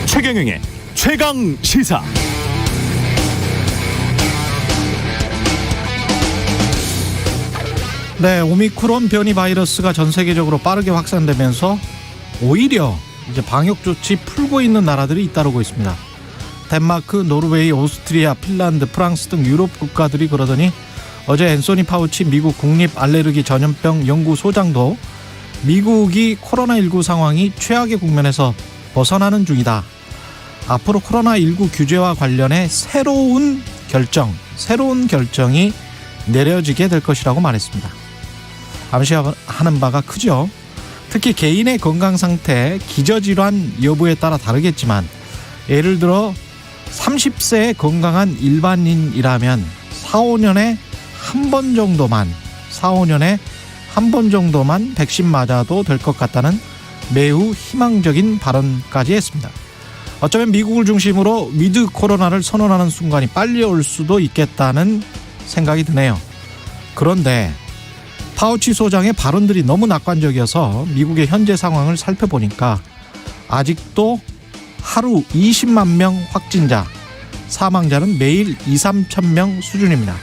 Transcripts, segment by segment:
최경영의 최강 시사. 네, 오미크론 변이 바이러스가 전 세계적으로 빠르게 확산되면서 오히려 이제 방역 조치 풀고 있는 나라들이 잇따르고 있습니다. 덴마크, 노르웨이, 오스트리아, 핀란드, 프랑스 등 유럽 국가들이 그러더니 어제 앤소니 파우치 미국 국립 알레르기 전염병 연구소장도 미국이 코로나19 상황이 최악의 국면에서 벗어나는 중이다. 앞으로 코로나19 규제와 관련해 새로운 결정이 내려지게 될 것이라고 말했습니다. 암시하는 바가 크죠. 특히 개인의 건강 상태, 기저질환 여부에 따라 다르겠지만 예를 들어 30세의 건강한 일반인이라면 4-5년에 한 번 정도만 백신 맞아도 될 것 같다는 매우 희망적인 발언까지 했습니다. 어쩌면 미국을 중심으로 위드 코로나를 선언하는 순간이 빨리 올 수도 있겠다는 생각이 드네요. 그런데 파우치 소장의 발언들이 너무 낙관적이어서 미국의 현재 상황을 살펴보니까 아직도 하루 20만 명 확진자, 사망자는 매일 2-3천 명 수준입니다.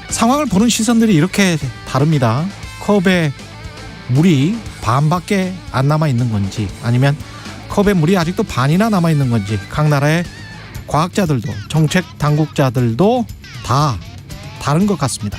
상황을 보는 시선들이 이렇게 다릅니다. 컵에 물이 반밖에 안 남아있는 건지, 아니면 컵에 물이 아직도 반이나 남아있는 건지, 각 나라의 과학자들도 정책 당국자들도 다 다른 것 같습니다.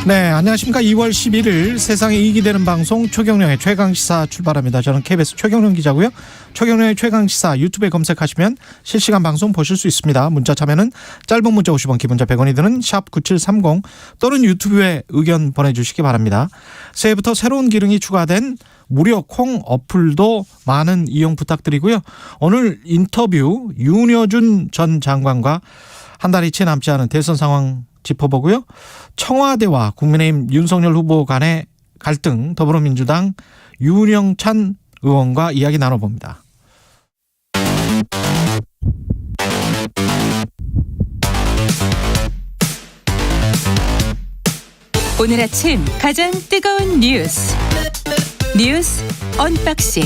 네, 안녕하십니까. 2월 11일 세상에 이익이 되는 방송 최경령의 최강시사 출발합니다. 저는 KBS 최경령 기자고요. 최경령의 최강시사 유튜브에 검색하시면 실시간 방송 보실 수 있습니다. 문자 참여는 짧은 문자 50원, 긴 문자 100원이 드는 샵 9730 또는 유튜브에 의견 보내주시기 바랍니다. 새해부터 새로운 기능이 추가된 무료 콩 어플도 많은 이용 부탁드리고요. 오늘 인터뷰 윤여준 전 장관과 한 달이 채 남지 않은 대선 상황 짚어보고요. 청와대와 국민의힘 윤석열 후보 간의 갈등, 더불어민주당 윤영찬 의원과 이야기 나눠봅니다. 오늘 아침 가장 뜨거운 뉴스 언박싱.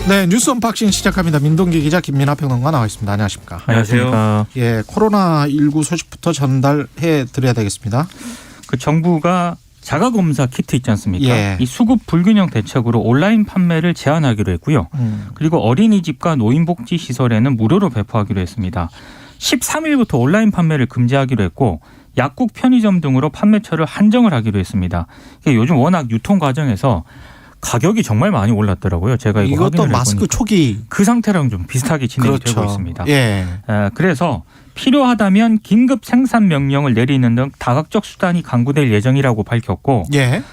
네, 뉴스 언박싱 시작합니다. 민동기 기자, 김민하 평론가 나와 있습니다. 안녕하십니까? 안녕하세요. 예, 코로나19 소식부터 전달해 드려야 되겠습니다. 그 정부가 자가검사 키트 있지 않습니까? 예. 이 수급 불균형 대책으로 온라인 판매를 제한하기로 했고요. 그리고 어린이집과 노인복지시설에는 무료로 배포하기로 했습니다. 13일부터 온라인 판매를 금지하기로 했고 약국, 편의점 등으로 판매처를 한정을 하기로 했습니다. 요즘 워낙 유통 과정에서 가격이 정말 많이 올랐더라고요. 제가 이것도 마스크 초기 그 상태랑 좀 비슷하게 진행이 그렇죠. 되고 있습니다. 예. 그래서 필요하다면 긴급 생산 명령을 내리는 등 다각적 수단이 강구될 예정이라고 밝혔고, 예.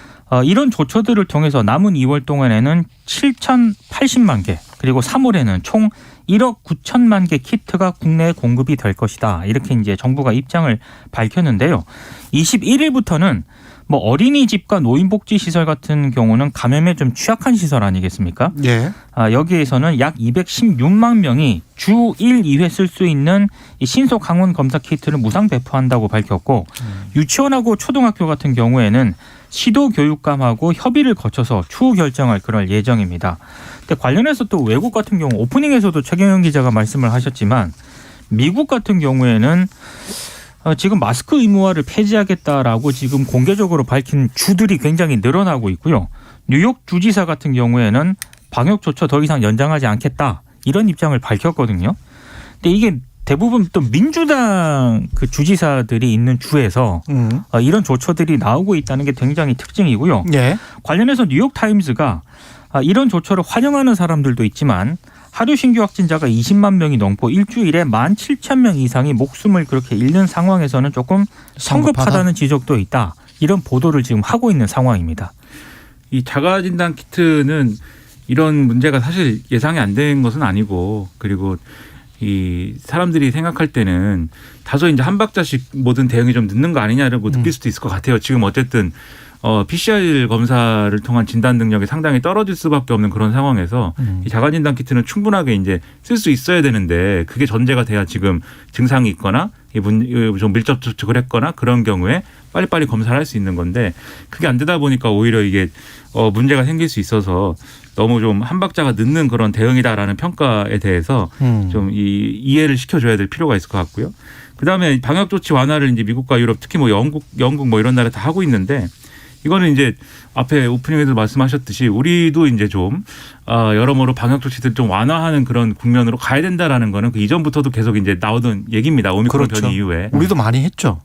이런 조처들을 통해서 남은 2월 동안에는 7,080만 개, 그리고 3월에는 총 1억 9천만 개 키트가 국내에 공급이 될 것이다. 이렇게 이제 정부가 입장을 밝혔는데요. 21일부터는 뭐 어린이집과 노인복지시설 같은 경우는 감염에 좀 취약한 시설 아니겠습니까? 예. 여기에서는 약 216만 명이 주 1, 2회 쓸 수 있는 이 신속 항원 검사 키트를 무상 배포한다고 밝혔고, 유치원하고 초등학교 같은 경우에는 시도교육감하고 협의를 거쳐서 추후 결정할 그럴 예정입니다. 근데 관련해서 또 외국 같은 경우 오프닝에서도 최경영 기자가 말씀을 하셨지만 미국 같은 경우에는 지금 마스크 의무화를 폐지하겠다라고 지금 공개적으로 밝힌 주들이 굉장히 늘어나고 있고요. 뉴욕 주지사 같은 경우에는 방역 조처 더 이상 연장하지 않겠다, 이런 입장을 밝혔거든요. 근데 이게 대부분 또 민주당 그 주지사들이 있는 주에서 이런 조처들이 나오고 있다는 게 굉장히 특징이고요. 예. 관련해서 뉴욕타임스가 이런 조처를 환영하는 사람들도 있지만 하루 신규 확진자가 20만 명이 넘고 일주일에 17,000명 이상이 목숨을 그렇게 잃는 상황에서는 조금 성급하다는 지적도 있다. 이런 보도를 지금 하고 있는 상황입니다. 이 자가진단 키트는 이런 문제가 사실 예상이 안 된 것은 아니고, 그리고 이 사람들이 생각할 때는 다소 이제 한 박자씩 모든 대응이 좀 늦는 거 아니냐라고 느낄 수도 있을 것 같아요. 지금 어쨌든 PCR 검사를 통한 진단 능력이 상당히 떨어질 수밖에 없는 그런 상황에서 이 자가진단 키트는 충분하게 이제 쓸 수 있어야 되는데 그게 전제가 돼야 지금 증상이 있거나 좀 밀접 접촉을 했거나 그런 경우에 빨리빨리 검사를 할 수 있는 건데 그게 안 되다 보니까 오히려 이게 문제가 생길 수 있어서 너무 좀 한 박자가 늦는 그런 대응이다라는 평가에 대해서 좀 이해를 시켜줘야 될 필요가 있을 것 같고요. 그다음에 방역 조치 완화를 이제 미국과 유럽 특히 뭐 영국 뭐 이런 나라 다 하고 있는데 이거는 이제 앞에 오프닝에도 말씀하셨듯이 우리도 이제 좀 여러모로 방역 조치들 좀 완화하는 그런 국면으로 가야 된다라는 거는 그 이전부터도 계속 이제 나오던 얘기입니다. 오미크론 그렇죠. 변이 이후에. 우리도 많이 했죠.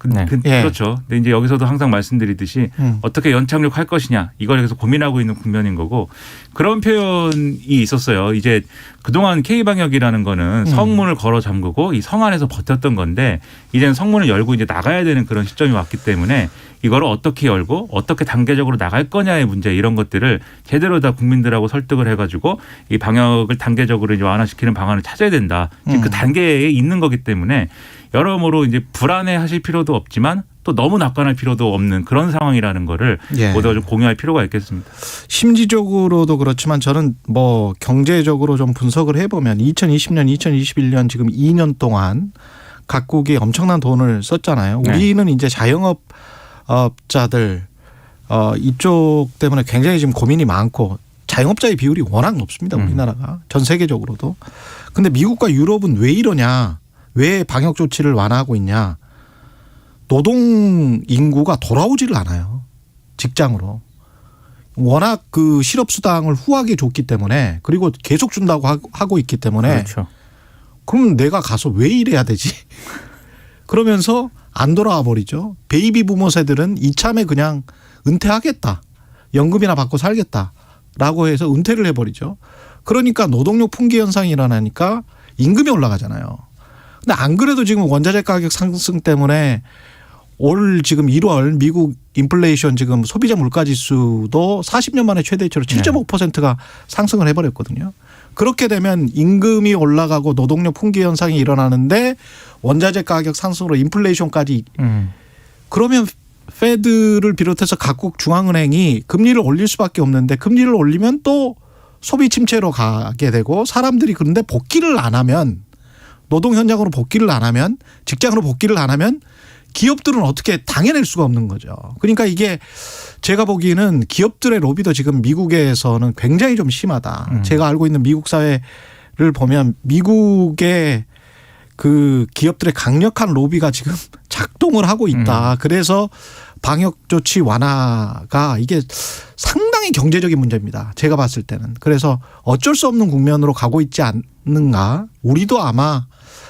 예. 그렇죠. 근데 이제 여기서도 항상 말씀드리듯이 어떻게 연착륙할 것이냐 이걸 계속 고민하고 있는 국면인 거고 그런 표현이 있었어요. 이제 그동안 K방역이라는 거는 성문을 걸어 잠그고 이 성 안에서 버텼던 건데 이제는 성문을 열고 이제 나가야 되는 그런 시점이 왔기 때문에 이거를 어떻게 열고 어떻게 단계적으로 나갈 거냐의 문제 이런 것들을 제대로 다 국민들하고 설득을 해가지고 이 방역을 단계적으로 이제 완화시키는 방안을 찾아야 된다. 지금 그 단계에 있는 거기 때문에 여러모로 이제 불안해하실 필요도 없지만 또 너무 낙관할 필요도 없는 그런 상황이라는 거를 예. 모두가 좀 공유할 필요가 있겠습니다. 심리적으로도 그렇지만 저는 뭐 경제적으로 좀 분석을 해보면 2020년, 2021년 지금 2년 동안 각국이 엄청난 돈을 썼잖아요. 우리는 이제 자영업자들 이쪽 때문에 굉장히 지금 고민이 많고 자영업자의 비율이 워낙 높습니다. 우리나라가 전 세계적으로도. 근데 미국과 유럽은 왜 이러냐? 왜 방역 조치를 완화하고 있냐? 노동 인구가 돌아오지를 않아요. 직장으로. 워낙 그 실업수당을 후하게 줬기 때문에 그리고 계속 준다고 하고 있기 때문에 그렇죠. 그럼 내가 가서 왜 일해야 되지? 그러면서 안 돌아와 버리죠. 베이비 부모 세들은 이참에 그냥 은퇴하겠다. 연금이나 받고 살겠다라고 해서 은퇴를 해버리죠. 그러니까 노동력 풍기 현상이 일어나니까 임금이 올라가잖아요. 근데 안 그래도 지금 원자재 가격 상승 때문에 올 지금 1월 미국 인플레이션 지금 소비자 물가 지수도 40년 만에 최대치로 7.5%가 상승을 해버렸거든요. 그렇게 되면 임금이 올라가고 노동력 풍기 현상이 일어나는데 원자재 가격 상승으로 인플레이션까지 그러면 페드를 비롯해서 각국 중앙은행이 금리를 올릴 수밖에 없는데 금리를 올리면 또 소비 침체로 가게 되고 사람들이 그런데 복귀를 안 하면 노동 현장으로 복귀를 안 하면 직장으로 복귀를 안 하면 기업들은 어떻게 당해낼 수가 없는 거죠. 그러니까 이게 제가 보기에는 기업들의 로비도 지금 미국에서는 굉장히 좀 심하다. 제가 알고 있는 미국 사회를 보면 미국의 그 기업들의 강력한 로비가 지금 작동을 하고 있다. 그래서 방역 조치 완화가 이게 상당히 경제적인 문제입니다. 제가 봤을 때는. 그래서 어쩔 수 없는 국면으로 가고 있지 않는가. 우리도 아마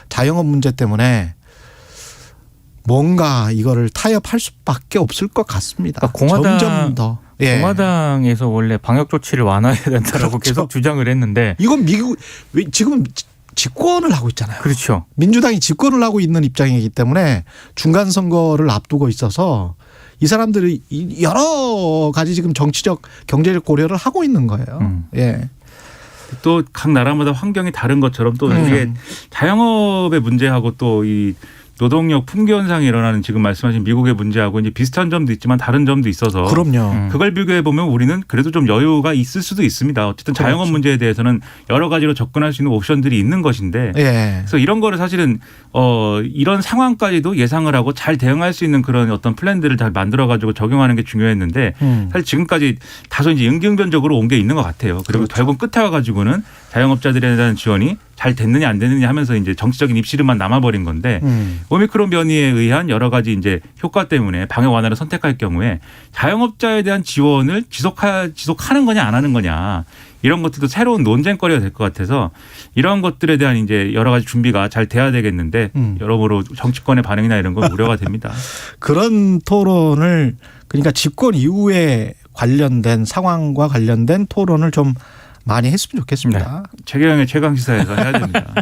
자영업 문제 때문에 뭔가 이거를 타협할 수밖에 없을 것 같습니다. 그러니까 점점 더. 예. 공화당에서 원래 방역 조치를 완화해야 된다라고 그렇죠. 계속 주장을 했는데 이건 미국 지금 집권을 하고 있잖아요. 그렇죠. 민주당이 집권을 하고 있는 입장이기 때문에 중간 선거를 앞두고 있어서 이 사람들이 여러 가지 지금 정치적 경제적 고려를 하고 있는 거예요. 예. 또 각 나라마다 환경이 다른 것처럼 또 이게 자영업의 문제하고 또 이 노동력 풍기 현상이 일어나는 지금 말씀하신 미국의 문제하고 이제 비슷한 점도 있지만 다른 점도 있어서 그럼요. 그걸 비교해 보면 우리는 그래도 좀 여유가 있을 수도 있습니다. 어쨌든 자영업 그렇죠. 문제에 대해서는 여러 가지로 접근할 수 있는 옵션들이 있는 것인데 예. 그래서 이런 거를 사실은 이런 상황까지도 예상을 하고 잘 대응할 수 있는 그런 어떤 플랜들을 잘 만들어 가지고 적용하는 게 중요했는데 사실 지금까지 다소 이제 응경변적으로 온 게 있는 것 같아요. 그리고 그렇죠. 결국 끝에 와 가지고는 자영업자들에 대한 지원이 잘 됐느냐 안 됐느냐 하면서 이제 정치적인 입씨름만 남아버린 건데 오미크론 변이에 의한 여러 가지 이제 효과 때문에 방역 완화를 선택할 경우에 자영업자에 대한 지원을 지속하는 거냐 안 하는 거냐 이런 것들도 새로운 논쟁거리가 될 것 같아서 이런 것들에 대한 이제 여러 가지 준비가 잘 돼야 되겠는데 여러모로 정치권의 반응이나 이런 건 우려가 됩니다. 그런 토론을 그러니까 집권 이후에 관련된 상황과 관련된 토론을 좀 많이 했으면 좋겠습니다. 네. 최경영의 최강시사에서 해야 됩니다.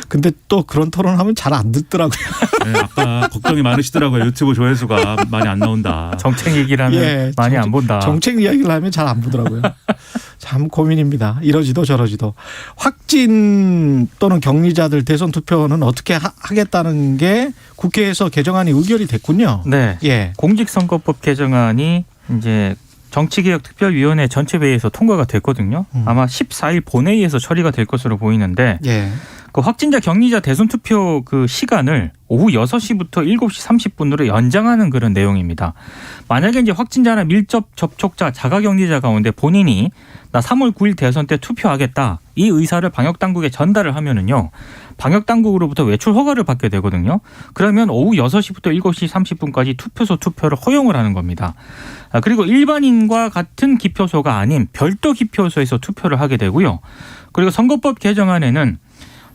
근데 또 그런 토론하면 잘 안 듣더라고요. 네, 아까 걱정이 많으시더라고요. 유튜브 조회수가 많이 안 나온다. 정책 얘기를 하면 예, 많이 안 본다. 정책 이야기를 하면 잘 안 보더라고요. 참 고민입니다. 이러지도 저러지도. 확진 또는 격리자들 대선 투표는 어떻게 하겠다는 게 국회에서 개정안이 의결이 됐군요. 네. 예. 공직선거법 개정안이 이제 정치개혁특별위원회 전체 회의에서 통과가 됐거든요. 아마 14일 본회의에서 처리가 될 것으로 보이는데 예. 그 확진자 격리자 대선 투표 그 시간을 오후 6시부터 7시 30분으로 연장하는 그런 내용입니다. 만약에 이제 확진자나 밀접 접촉자, 자가격리자 가운데 본인이 나 3월 9일 대선 때 투표하겠다 이 의사를 방역당국에 전달을 하면은요. 방역당국으로부터 외출 허가를 받게 되거든요. 그러면 오후 6시부터 7시 30분까지 투표소 투표를 허용을 하는 겁니다. 그리고 일반인과 같은 기표소가 아닌 별도 기표소에서 투표를 하게 되고요. 그리고 선거법 개정안에는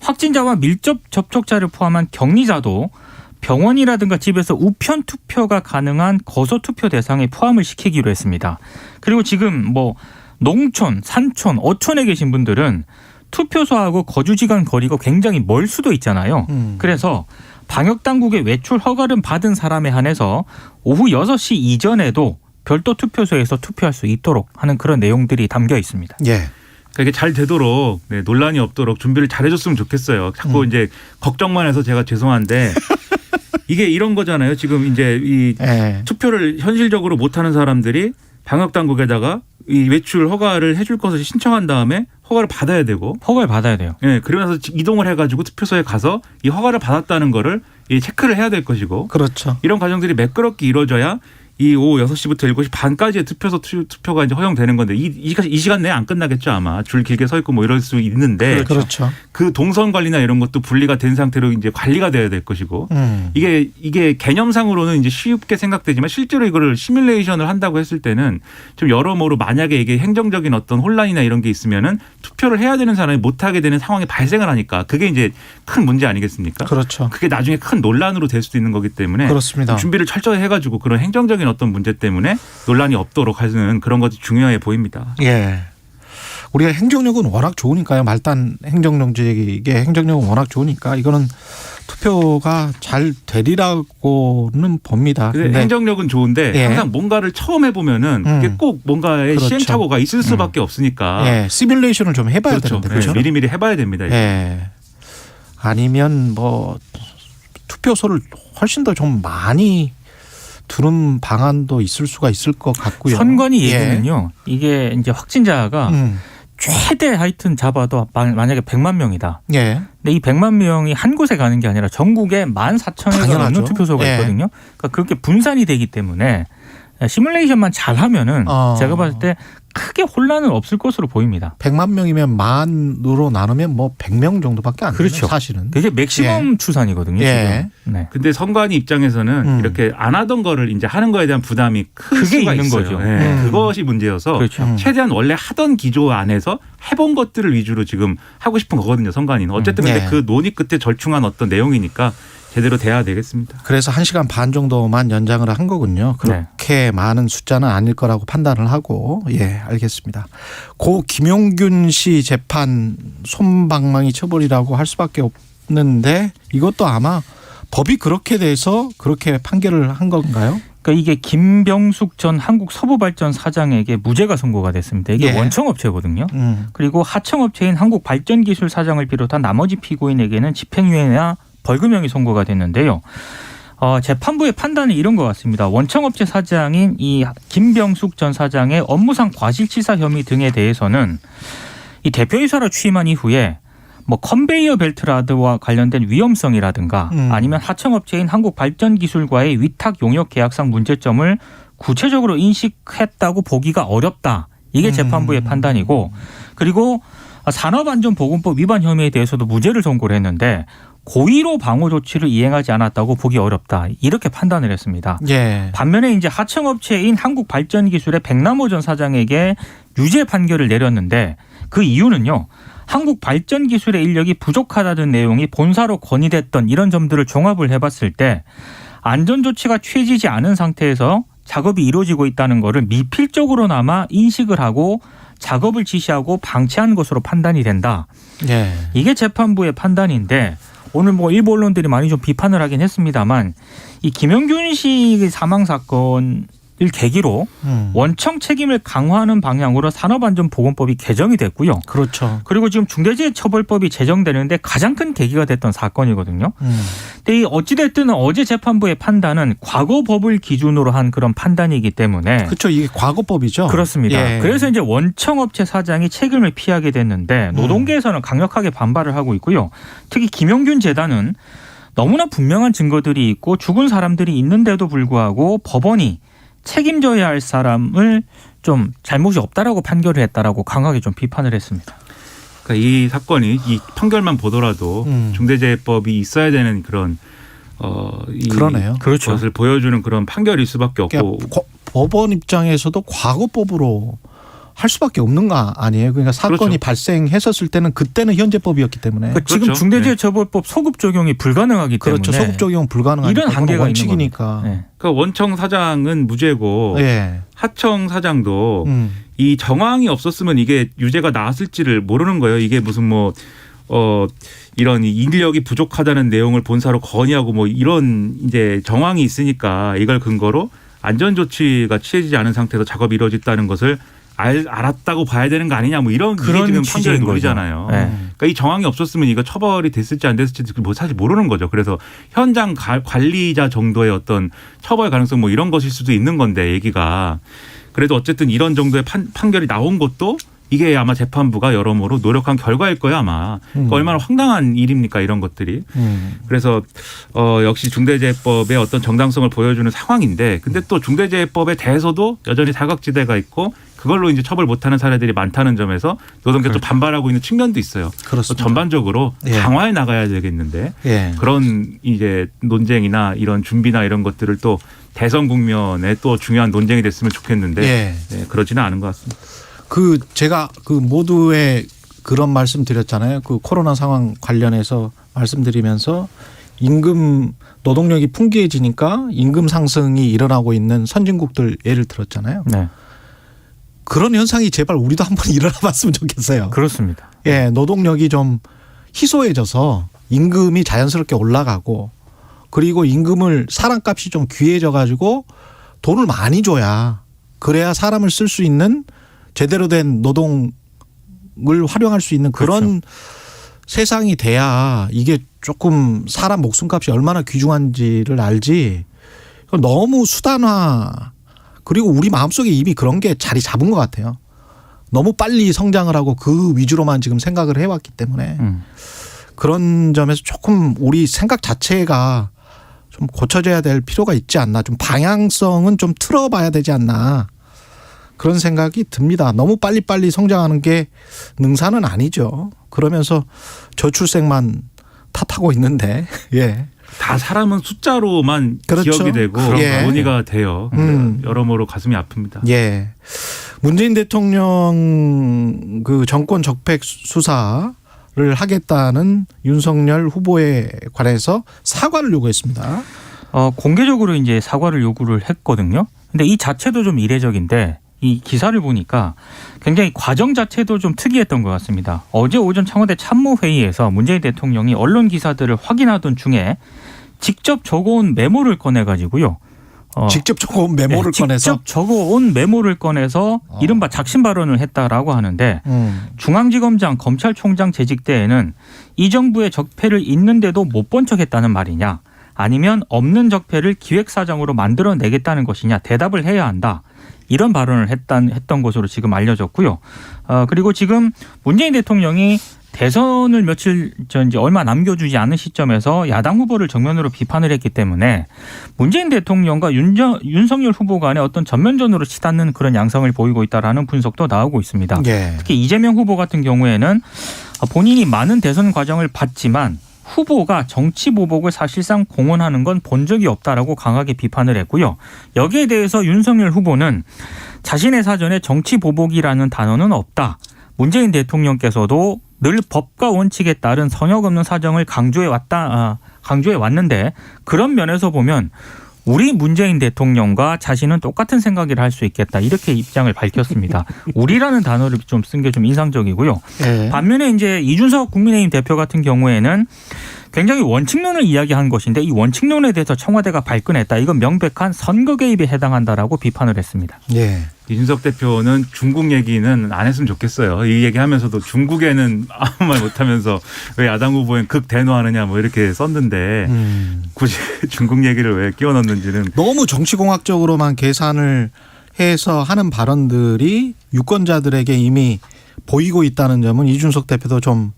확진자와 밀접 접촉자를 포함한 격리자도 병원이라든가 집에서 우편 투표가 가능한 거소 투표 대상에 포함을 시키기로 했습니다. 그리고 지금 뭐 농촌, 산촌, 어촌에 계신 분들은 투표소하고 거주지간 거리가 굉장히 멀 수도 있잖아요. 그래서 방역당국의 외출 허가를 받은 사람에 한해서 오후 6시 이전에도 별도 투표소에서 투표할 수 있도록 하는 그런 내용들이 담겨 있습니다. 예. 그러니까 이게 잘 되도록 논란이 없도록 준비를 잘 해줬으면 좋겠어요. 자꾸 이제 걱정만 해서 제가 죄송한데 이게 이런 거잖아요. 지금 이제 이 투표를 현실적으로 못하는 사람들이 방역당국에다가 이 외출 허가를 해줄 것을 신청한 다음에 허가를 받아야 되고 허가를 받아야 돼요. 예, 그러면서 이동을 해가지고 투표소에 가서 이 허가를 받았다는 거를 이 체크를 해야 될 것이고 그렇죠. 이런 과정들이 매끄럽게 이루어져야 이 오후 6시부터 7시 반까지의 투표소 투표가 이제 허용되는 건데 이 시간 내에 안 끝나겠죠 아마 줄 길게 서 있고 뭐 이럴 수 있는데 그렇죠. 그 동선 관리나 이런 것도 분리가 된 상태로 이제 관리가 돼야 될 것이고 이게 개념상으로는 이제 쉽게 생각되지만 실제로 이거를 시뮬레이션을 한다고 했을 때는 좀 여러모로 만약에 이게 행정적인 어떤 혼란이나 이런 게 있으면은 투표를 해야 되는 사람이 못 하게 되는 상황이 발생을 하니까 그게 이제 큰 문제 아니겠습니까? 그렇죠. 그게 나중에 큰 논란으로 될 수도 있는 거기 때문에 그렇습니다. 준비를 철저히 해가지고 그런 행정적인 어떤 문제 때문에 논란이 없도록 하는 그런 것이 중요해 보입니다. 예. 우리가 행정력은 워낙 좋으니까요. 말단 행정정직의 행정력은 워낙 좋으니까 이거는 투표가 잘 되리라고는 봅니다. 근데 행정력은 좋은데 예. 항상 뭔가를 처음 해보면은 그게 꼭 뭔가의 그렇죠. 시행착오가 있을 수밖에 없으니까. 예. 시뮬레이션을 좀 해봐야 그렇죠. 되는데 그렇죠? 미리미리 해봐야 됩니다. 예. 아니면 뭐 투표소를 훨씬 더 좀 많이 두는 방안도 있을 수가 있을 것 같고요. 선관위 예. 얘기는요. 이게 이제 확진자가 최대 하여튼 잡아도 만약에 100만 명이다. 예. 근데 이 100만 명이 한 곳에 가는 게 아니라 전국에 14,000개가 넘는 투표소가 예. 있거든요. 그러니까 그렇게 분산이 되기 때문에 시뮬레이션만 잘하면은 제가 봤을 때 크게 혼란은 없을 것으로 보입니다. 100만 명이면 만으로 나누면 뭐 100명 정도밖에 안 그렇죠. 되죠. 사실은. 그게 맥시멈 추산이거든요. 예. 지금. 네. 근데 선관위 입장에서는 이렇게 안 하던 거를 이제 하는 거에 대한 부담이 클 그게 수가 있는 있어요. 거죠. 네. 그것이 문제여서 그렇죠. 최대한 원래 하던 기조 안에서 해본 것들을 위주로 지금 하고 싶은 거거든요. 선관위는. 어쨌든 근데 예. 그 논의 끝에 절충한 어떤 내용이니까 제대로 돼야 되겠습니다. 그래서 1시간 반 정도만 연장을 한 거군요. 그렇게 많은 숫자는 아닐 거라고 판단을 하고. 예, 알겠습니다. 고 김용균 씨 재판 솜방망이 처벌이라고 할 수밖에 없는데 이것도 아마 법이 그렇게 돼서 그렇게 판결을 한 건가요? 그러니까 이게 김병숙 전 한국서부발전 사장에게 무죄가 선고가 됐습니다. 이게 예. 원청업체거든요. 그리고 하청업체인 한국발전기술 사장을 비롯한 나머지 피고인에게는 집행유예나 벌금형이 선고가 됐는데요. 재판부의 판단은 이런 것 같습니다. 원청업체 사장인 이 김병숙 전 사장의 업무상 과실치사 혐의 등에 대해서는 이 대표이사로 취임한 이후에 뭐 컨베이어 벨트라드와 관련된 위험성이라든가 아니면 하청업체인 한국발전기술과의 위탁 용역 계약상 문제점을 구체적으로 인식했다고 보기가 어렵다. 이게 재판부의 판단이고 그리고 산업안전보건법 위반 혐의에 대해서도 무죄를 선고를 했는데 고의로 방호 조치를 이행하지 않았다고 보기 어렵다. 이렇게 판단을 했습니다. 예. 반면에 이제 하청업체인 한국발전기술의 백남호 전 사장에게 유죄 판결을 내렸는데 그 이유는요. 한국발전기술의 인력이 부족하다는 내용이 본사로 건의됐던 이런 점들을 종합을 해봤을 때 안전조치가 취해지지 않은 상태에서 작업이 이루어지고 있다는 것을 미필적으로나마 인식을 하고 작업을 지시하고 방치한 것으로 판단이 된다. 예. 이게 재판부의 판단인데 오늘 뭐 일부 언론들이 많이 좀 비판을 하긴 했습니다만 이 김용균 씨 사망 사건 계기로 원청 책임을 강화하는 방향으로 산업안전보건법이 개정이 됐고요. 그렇죠. 그리고 지금 중대재해처벌법이 제정되는데 가장 큰 계기가 됐던 사건이거든요. 근데 이 어찌됐든 어제 재판부의 판단은 과거법을 기준으로 한 그런 판단이기 때문에 그렇죠. 이게 과거법이죠. 그렇습니다. 예. 그래서 이제 원청업체 사장이 책임을 피하게 됐는데 노동계에서는 강력하게 반발을 하고 있고요. 특히 김용균 재단은 너무나 분명한 증거들이 있고 죽은 사람들이 있는데도 불구하고 법원이 책임져야 할 사람을 좀 잘못이 없다라고 판결을 했다라고 강하게 좀 비판을 했습니다. 그러니까 이 사건이 이 판결만 보더라도 중대재해법이 있어야 되는 그런 그러네요. 그렇죠. 것을 보여주는 그런 판결일 수밖에 없고 그러니까 법원 입장에서도 과거법으로 할 수밖에 없는 거 아니에요. 그러니까 사건이 그렇죠. 발생했었을 때는 그때는 현재법이었기 때문에 그러니까 지금 그렇죠. 중대재해처벌법 소급 적용이 불가능하기 그렇죠. 때문에 소급 적용 불가능하니까 이런 한계가 원칙이니까. 있는 겁니다. 네. 그러니까 원청 사장은 무죄고 예. 하청 사장도 이 정황이 없었으면 이게 유죄가 나왔을지를 모르는 거예요. 이게 무슨 이런 인력이 부족하다는 내용을 본사로 건의하고 뭐 이런 이제 정황이 있으니까 이걸 근거로 안전 조치가 취해지지 않은 상태에서 작업이 이루어졌다는 것을 알았다고 봐야 되는 거 아니냐 뭐 이런 그런 지금 판결의 취지인 논리잖아요. 거죠. 네. 그러니까 이 정황이 없었으면 이거 처벌이 됐을지 안 됐을지 뭐 사실 모르는 거죠. 그래서 현장 관리자 정도의 어떤 처벌 가능성 뭐 이런 것일 수도 있는 건데 얘기가 그래도 어쨌든 이런 정도의 판결이 나온 것도 이게 아마 재판부가 여러모로 노력한 결과일 거예요 아마. 그러니까 얼마나 황당한 일입니까 이런 것들이. 그래서 역시 중대재해법의 어떤 정당성을 보여주는 상황인데 근데 또 중대재해법에 대해서도 여전히 사각지대가 있고 그걸로 이제 처벌 못하는 사례들이 많다는 점에서 노동계가 또 반발하고 있는 측면도 있어요. 그렇습니다. 전반적으로 예. 강화해 나가야 되겠는데 예. 그런 이제 논쟁이나 이런 준비나 이런 것들을 또 대선 국면에 또 중요한 논쟁이 됐으면 좋겠는데 예. 네, 그러지는 않은 것 같습니다. 제가 모두의 그런 말씀 드렸잖아요. 그 코로나 상황 관련해서 말씀드리면서 임금 노동력이 풍기해지니까 임금 상승이 일어나고 있는 선진국들 예를 들었잖아요. 네. 그런 현상이 제발 우리도 한번 일어나 봤으면 좋겠어요. 그렇습니다. 예, 노동력이 좀 희소해져서 임금이 자연스럽게 올라가고 그리고 임금을 사람값이 좀 귀해져 가지고 돈을 많이 줘야 그래야 사람을 쓸 수 있는 제대로 된 노동을 활용할 수 있는 그런 그렇죠. 세상이 돼야 이게 조금 사람 목숨값이 얼마나 귀중한지를 알지. 너무 수단화 그리고 우리 마음속에 이미 그런 게 자리 잡은 것 같아요. 너무 빨리 성장을 하고 그 위주로만 지금 생각을 해왔기 때문에 그런 점에서 조금 우리 생각 자체가 좀 고쳐져야 될 필요가 있지 않나. 좀 방향성은 좀 틀어봐야 되지 않나. 그런 생각이 듭니다. 너무 빨리빨리 성장하는 게 능사는 아니죠. 그러면서 저출생만 탓하고 있는데 예. 다 사람은 숫자로만 그렇죠. 기억이 되고 예. 논의가 돼요. 여러모로 가슴이 아픕니다. 예. 문재인 대통령 그 정권 적폐 수사를 하겠다는 윤석열 후보에 관해서 사과를 요구했습니다. 공개적으로 이제 사과를 요구를 했거든요. 근데 이 자체도 좀 이례적인데 이 기사를 보니까 굉장히 과정 자체도 좀 특이했던 것 같습니다. 어제 오전 청와대 참모회의에서 문재인 대통령이 언론 기사들을 확인하던 중에 직접 적어온 메모를 꺼내가지고요. 직접 적어온 메모를 직접 꺼내서 적어온 메모를 꺼내서 이른바 작심 발언을 했다라고 하는데 중앙지검장 검찰총장 재직 때에는 이 정부의 적폐를 있는데도 못 본 척했다는 말이냐 아니면 없는 적폐를 기획사정으로 만들어내겠다는 것이냐 대답을 해야 한다. 이런 발언을 했던 것으로 지금 알려졌고요. 그리고 지금 문재인 대통령이 대선을 며칠 전 이제 얼마 남겨주지 않은 시점에서 야당 후보를 정면으로 비판을 했기 때문에 문재인 대통령과 윤석열 후보 간의 어떤 전면전으로 치닫는 그런 양상을 보이고 있다라는 분석도 나오고 있습니다. 예. 특히 이재명 후보 같은 경우에는 본인이 많은 대선 과정을 봤지만 후보가 정치 보복을 사실상 공언하는 건 본 적이 없다라고 강하게 비판을 했고요. 여기에 대해서 윤석열 후보는 자신의 사전에 정치 보복이라는 단어는 없다. 문재인 대통령께서도 늘 법과 원칙에 따른 선역 없는 사정을 강조해 왔는데 그런 면에서 보면 우리 문재인 대통령과 자신은 똑같은 생각을 할 수 있겠다. 이렇게 입장을 밝혔습니다. 우리라는 단어를 좀 쓴 게 좀 인상적이고요. 예. 반면에 이제 이준석 국민의힘 대표 같은 경우에는 굉장히 원칙론을 이야기한 것인데 이 원칙론에 대해서 청와대가 발끈했다. 이건 명백한 선거 개입에 해당한다라고 비판을 했습니다. 예. 이준석 대표는 중국 얘기는 안 했으면 좋겠어요. 이 얘기하면서도 중국에는 아무 말 못하면서 왜 야당 후보엔 극대노하느냐 뭐 이렇게 썼는데 굳이 중국 얘기를 왜 끼워 넣는지는 너무 정치공학적으로만 계산을 해서 하는 발언들이 유권자들에게 이미 보이고 있다는 점은 이준석 대표도 좀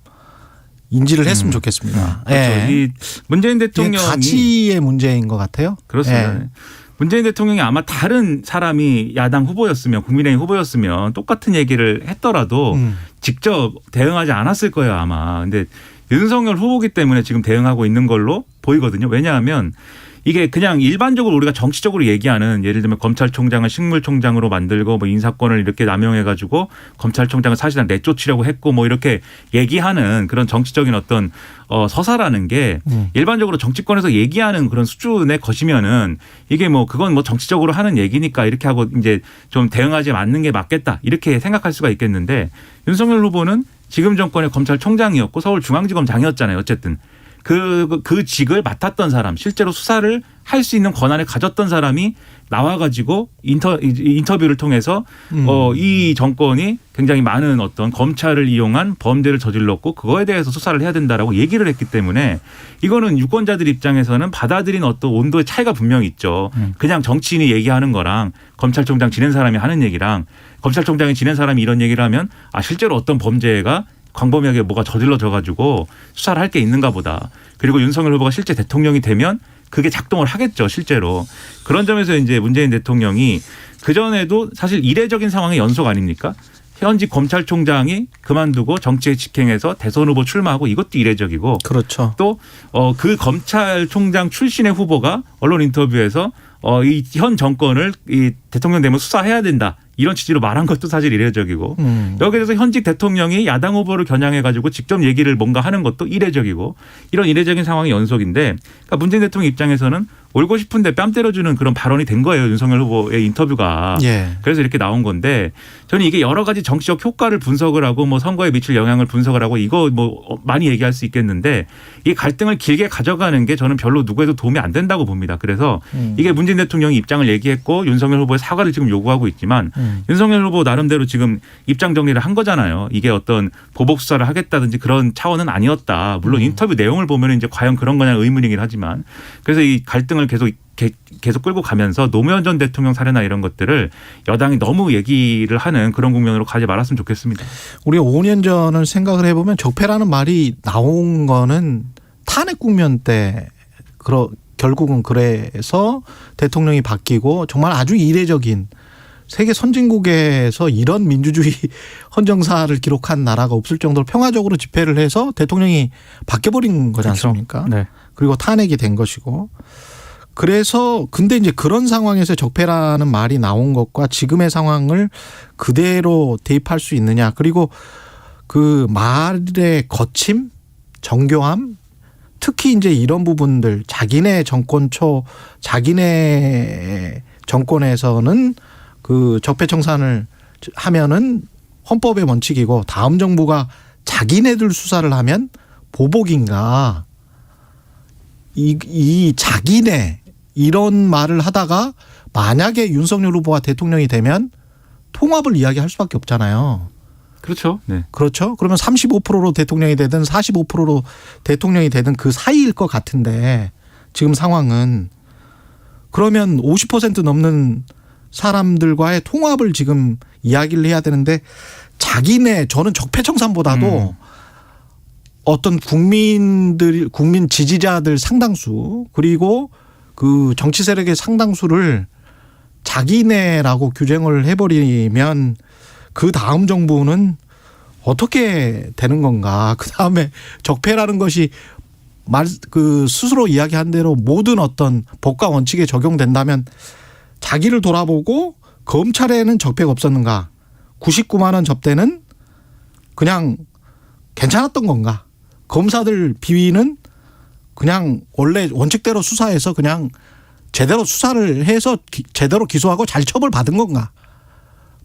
인지를 했으면 좋겠습니다. 그렇죠. 예. 이 문재인 이게 대통령이 가치의 문제인 것 같아요. 그렇습니다. 예. 문재인 대통령이 아마 다른 사람이 야당 후보였으면 국민의힘 후보였으면 똑같은 얘기를 했더라도 직접 대응하지 않았을 거예요 아마. 근데 윤석열 후보기 때문에 지금 대응하고 있는 걸로 보이거든요. 왜냐하면 이게 그냥 일반적으로 우리가 정치적으로 얘기하는 예를 들면 검찰총장을 식물총장으로 만들고 뭐 인사권을 이렇게 남용해가지고 검찰총장을 사실상 내쫓으려고 했고 뭐 이렇게 얘기하는 그런 정치적인 어떤 서사라는 게 일반적으로 정치권에서 얘기하는 그런 수준의 것이면은 이게 뭐 그건 뭐 정치적으로 하는 얘기니까 이렇게 하고 이제 좀 대응하지 않는 게 맞겠다 이렇게 생각할 수가 있겠는데 윤석열 후보는 지금 정권의 검찰총장이었고 서울중앙지검장이었잖아요. 어쨌든. 그 직을 맡았던 사람, 실제로 수사를 할 수 있는 권한을 가졌던 사람이 나와가지고 인터뷰를 통해서 이 정권이 굉장히 많은 어떤 검찰을 이용한 범죄를 저질렀고 그거에 대해서 수사를 해야 된다라고 얘기를 했기 때문에 이거는 유권자들 입장에서는 받아들인 어떤 온도의 차이가 분명히 있죠. 그냥 정치인이 얘기하는 거랑 검찰총장 지낸 사람이 하는 얘기랑 검찰총장이 지낸 사람이 이런 얘기를 하면 아 실제로 어떤 범죄가 광범위하게 뭐가 저질러져 가지고 수사를 할 게 있는가 보다. 그리고 윤석열 후보가 실제 대통령이 되면 그게 작동을 하겠죠. 실제로. 그런 점에서 이제 문재인 대통령이 그전에도 사실 이례적인 상황의 연속 아닙니까? 현직 검찰총장이 그만두고 정치에 직행해서 대선 후보 출마하고 이것도 이례적이고. 그렇죠. 또 그 검찰총장 출신의 후보가 언론 인터뷰에서 이 현 정권을 이 대통령 되면 수사해야 된다. 이런 취지로 말한 것도 사실 이례적이고 여기에 대해서 현직 대통령이 야당 후보를 겨냥해가지고 직접 얘기를 뭔가 하는 것도 이례적이고 이런 이례적인 상황이 연속인데 그러니까 문재인 대통령 입장에서는 울고 싶은데 뺨 때려주는 그런 발언이 된 거예요. 윤석열 후보의 인터뷰가. 예. 그래서 이렇게 나온 건데 저는 이게 여러 가지 정치적 효과를 분석을 하고 뭐 선거에 미칠 영향을 분석을 하고 이거 뭐 많이 얘기할 수 있겠는데 이 갈등을 길게 가져가는 게 저는 별로 누구에도 도움이 안 된다고 봅니다. 그래서 이게 문재인 대통령이 입장을 얘기했고 윤석열 후보의 사과를 지금 요구하고 있지만 윤석열 후보 나름대로 지금 입장 정리를 한 거잖아요. 이게 어떤 보복 수사를 하겠다든지 그런 차원은 아니었다. 물론 인터뷰 내용을 보면 이제 과연 그런 거냐 의문이긴 하지만 그래서 이 갈등을 계속 끌고 가면서 노무현 전 대통령 사례나 이런 것들을 여당이 너무 얘기를 하는 그런 국면으로 가지 말았으면 좋겠습니다. 우리가 5년 전을 생각을 해보면 적폐라는 말이 나온 거는 탄핵 국면 때 결국은 그래서 대통령이 바뀌고 정말 아주 이례적인 세계 선진국에서 이런 민주주의 헌정사를 기록한 나라가 없을 정도로 평화적으로 집회를 해서 대통령이 바뀌어버린 거지 않습니까? 그렇죠. 네. 그리고 탄핵이 된 것이고. 그래서 근데 이제 그런 상황에서 적폐라는 말이 나온 것과 지금의 상황을 그대로 대입할 수 있느냐. 그리고 그 말의 거침, 정교함, 특히 이제 이런 부분들 자기네 정권에서는 그 적폐청산을 하면은 헌법의 원칙이고 다음 정부가 자기네들 수사를 하면 보복인가. 이 자기네 이런 말을 하다가 만약에 윤석열 후보가 대통령이 되면 통합을 이야기할 수밖에 없잖아요. 그렇죠. 네. 그렇죠. 그러면 35%로 대통령이 되든 45%로 대통령이 되든 그 사이일 것 같은데 지금 상황은 그러면 50% 넘는 사람들과의 통합을 지금 이야기를 해야 되는데 자기네 저는 적폐청산보다도 어떤 국민 지지자들 상당수 그리고 그 정치 세력의 상당수를 자기네라고 규정을 해버리면 그 다음 정부는 어떻게 되는 건가? 그 다음에 적폐라는 것이 스스로 이야기한 대로 모든 어떤 법과 원칙에 적용된다면 자기를 돌아보고 검찰에는 적폐가 없었는가? 99만 원 접대는 그냥 괜찮았던 건가? 검사들 비위는 그냥 원래 원칙대로 수사해서 그냥 제대로 수사를 해서 제대로 기소하고 잘 처벌받은 건가?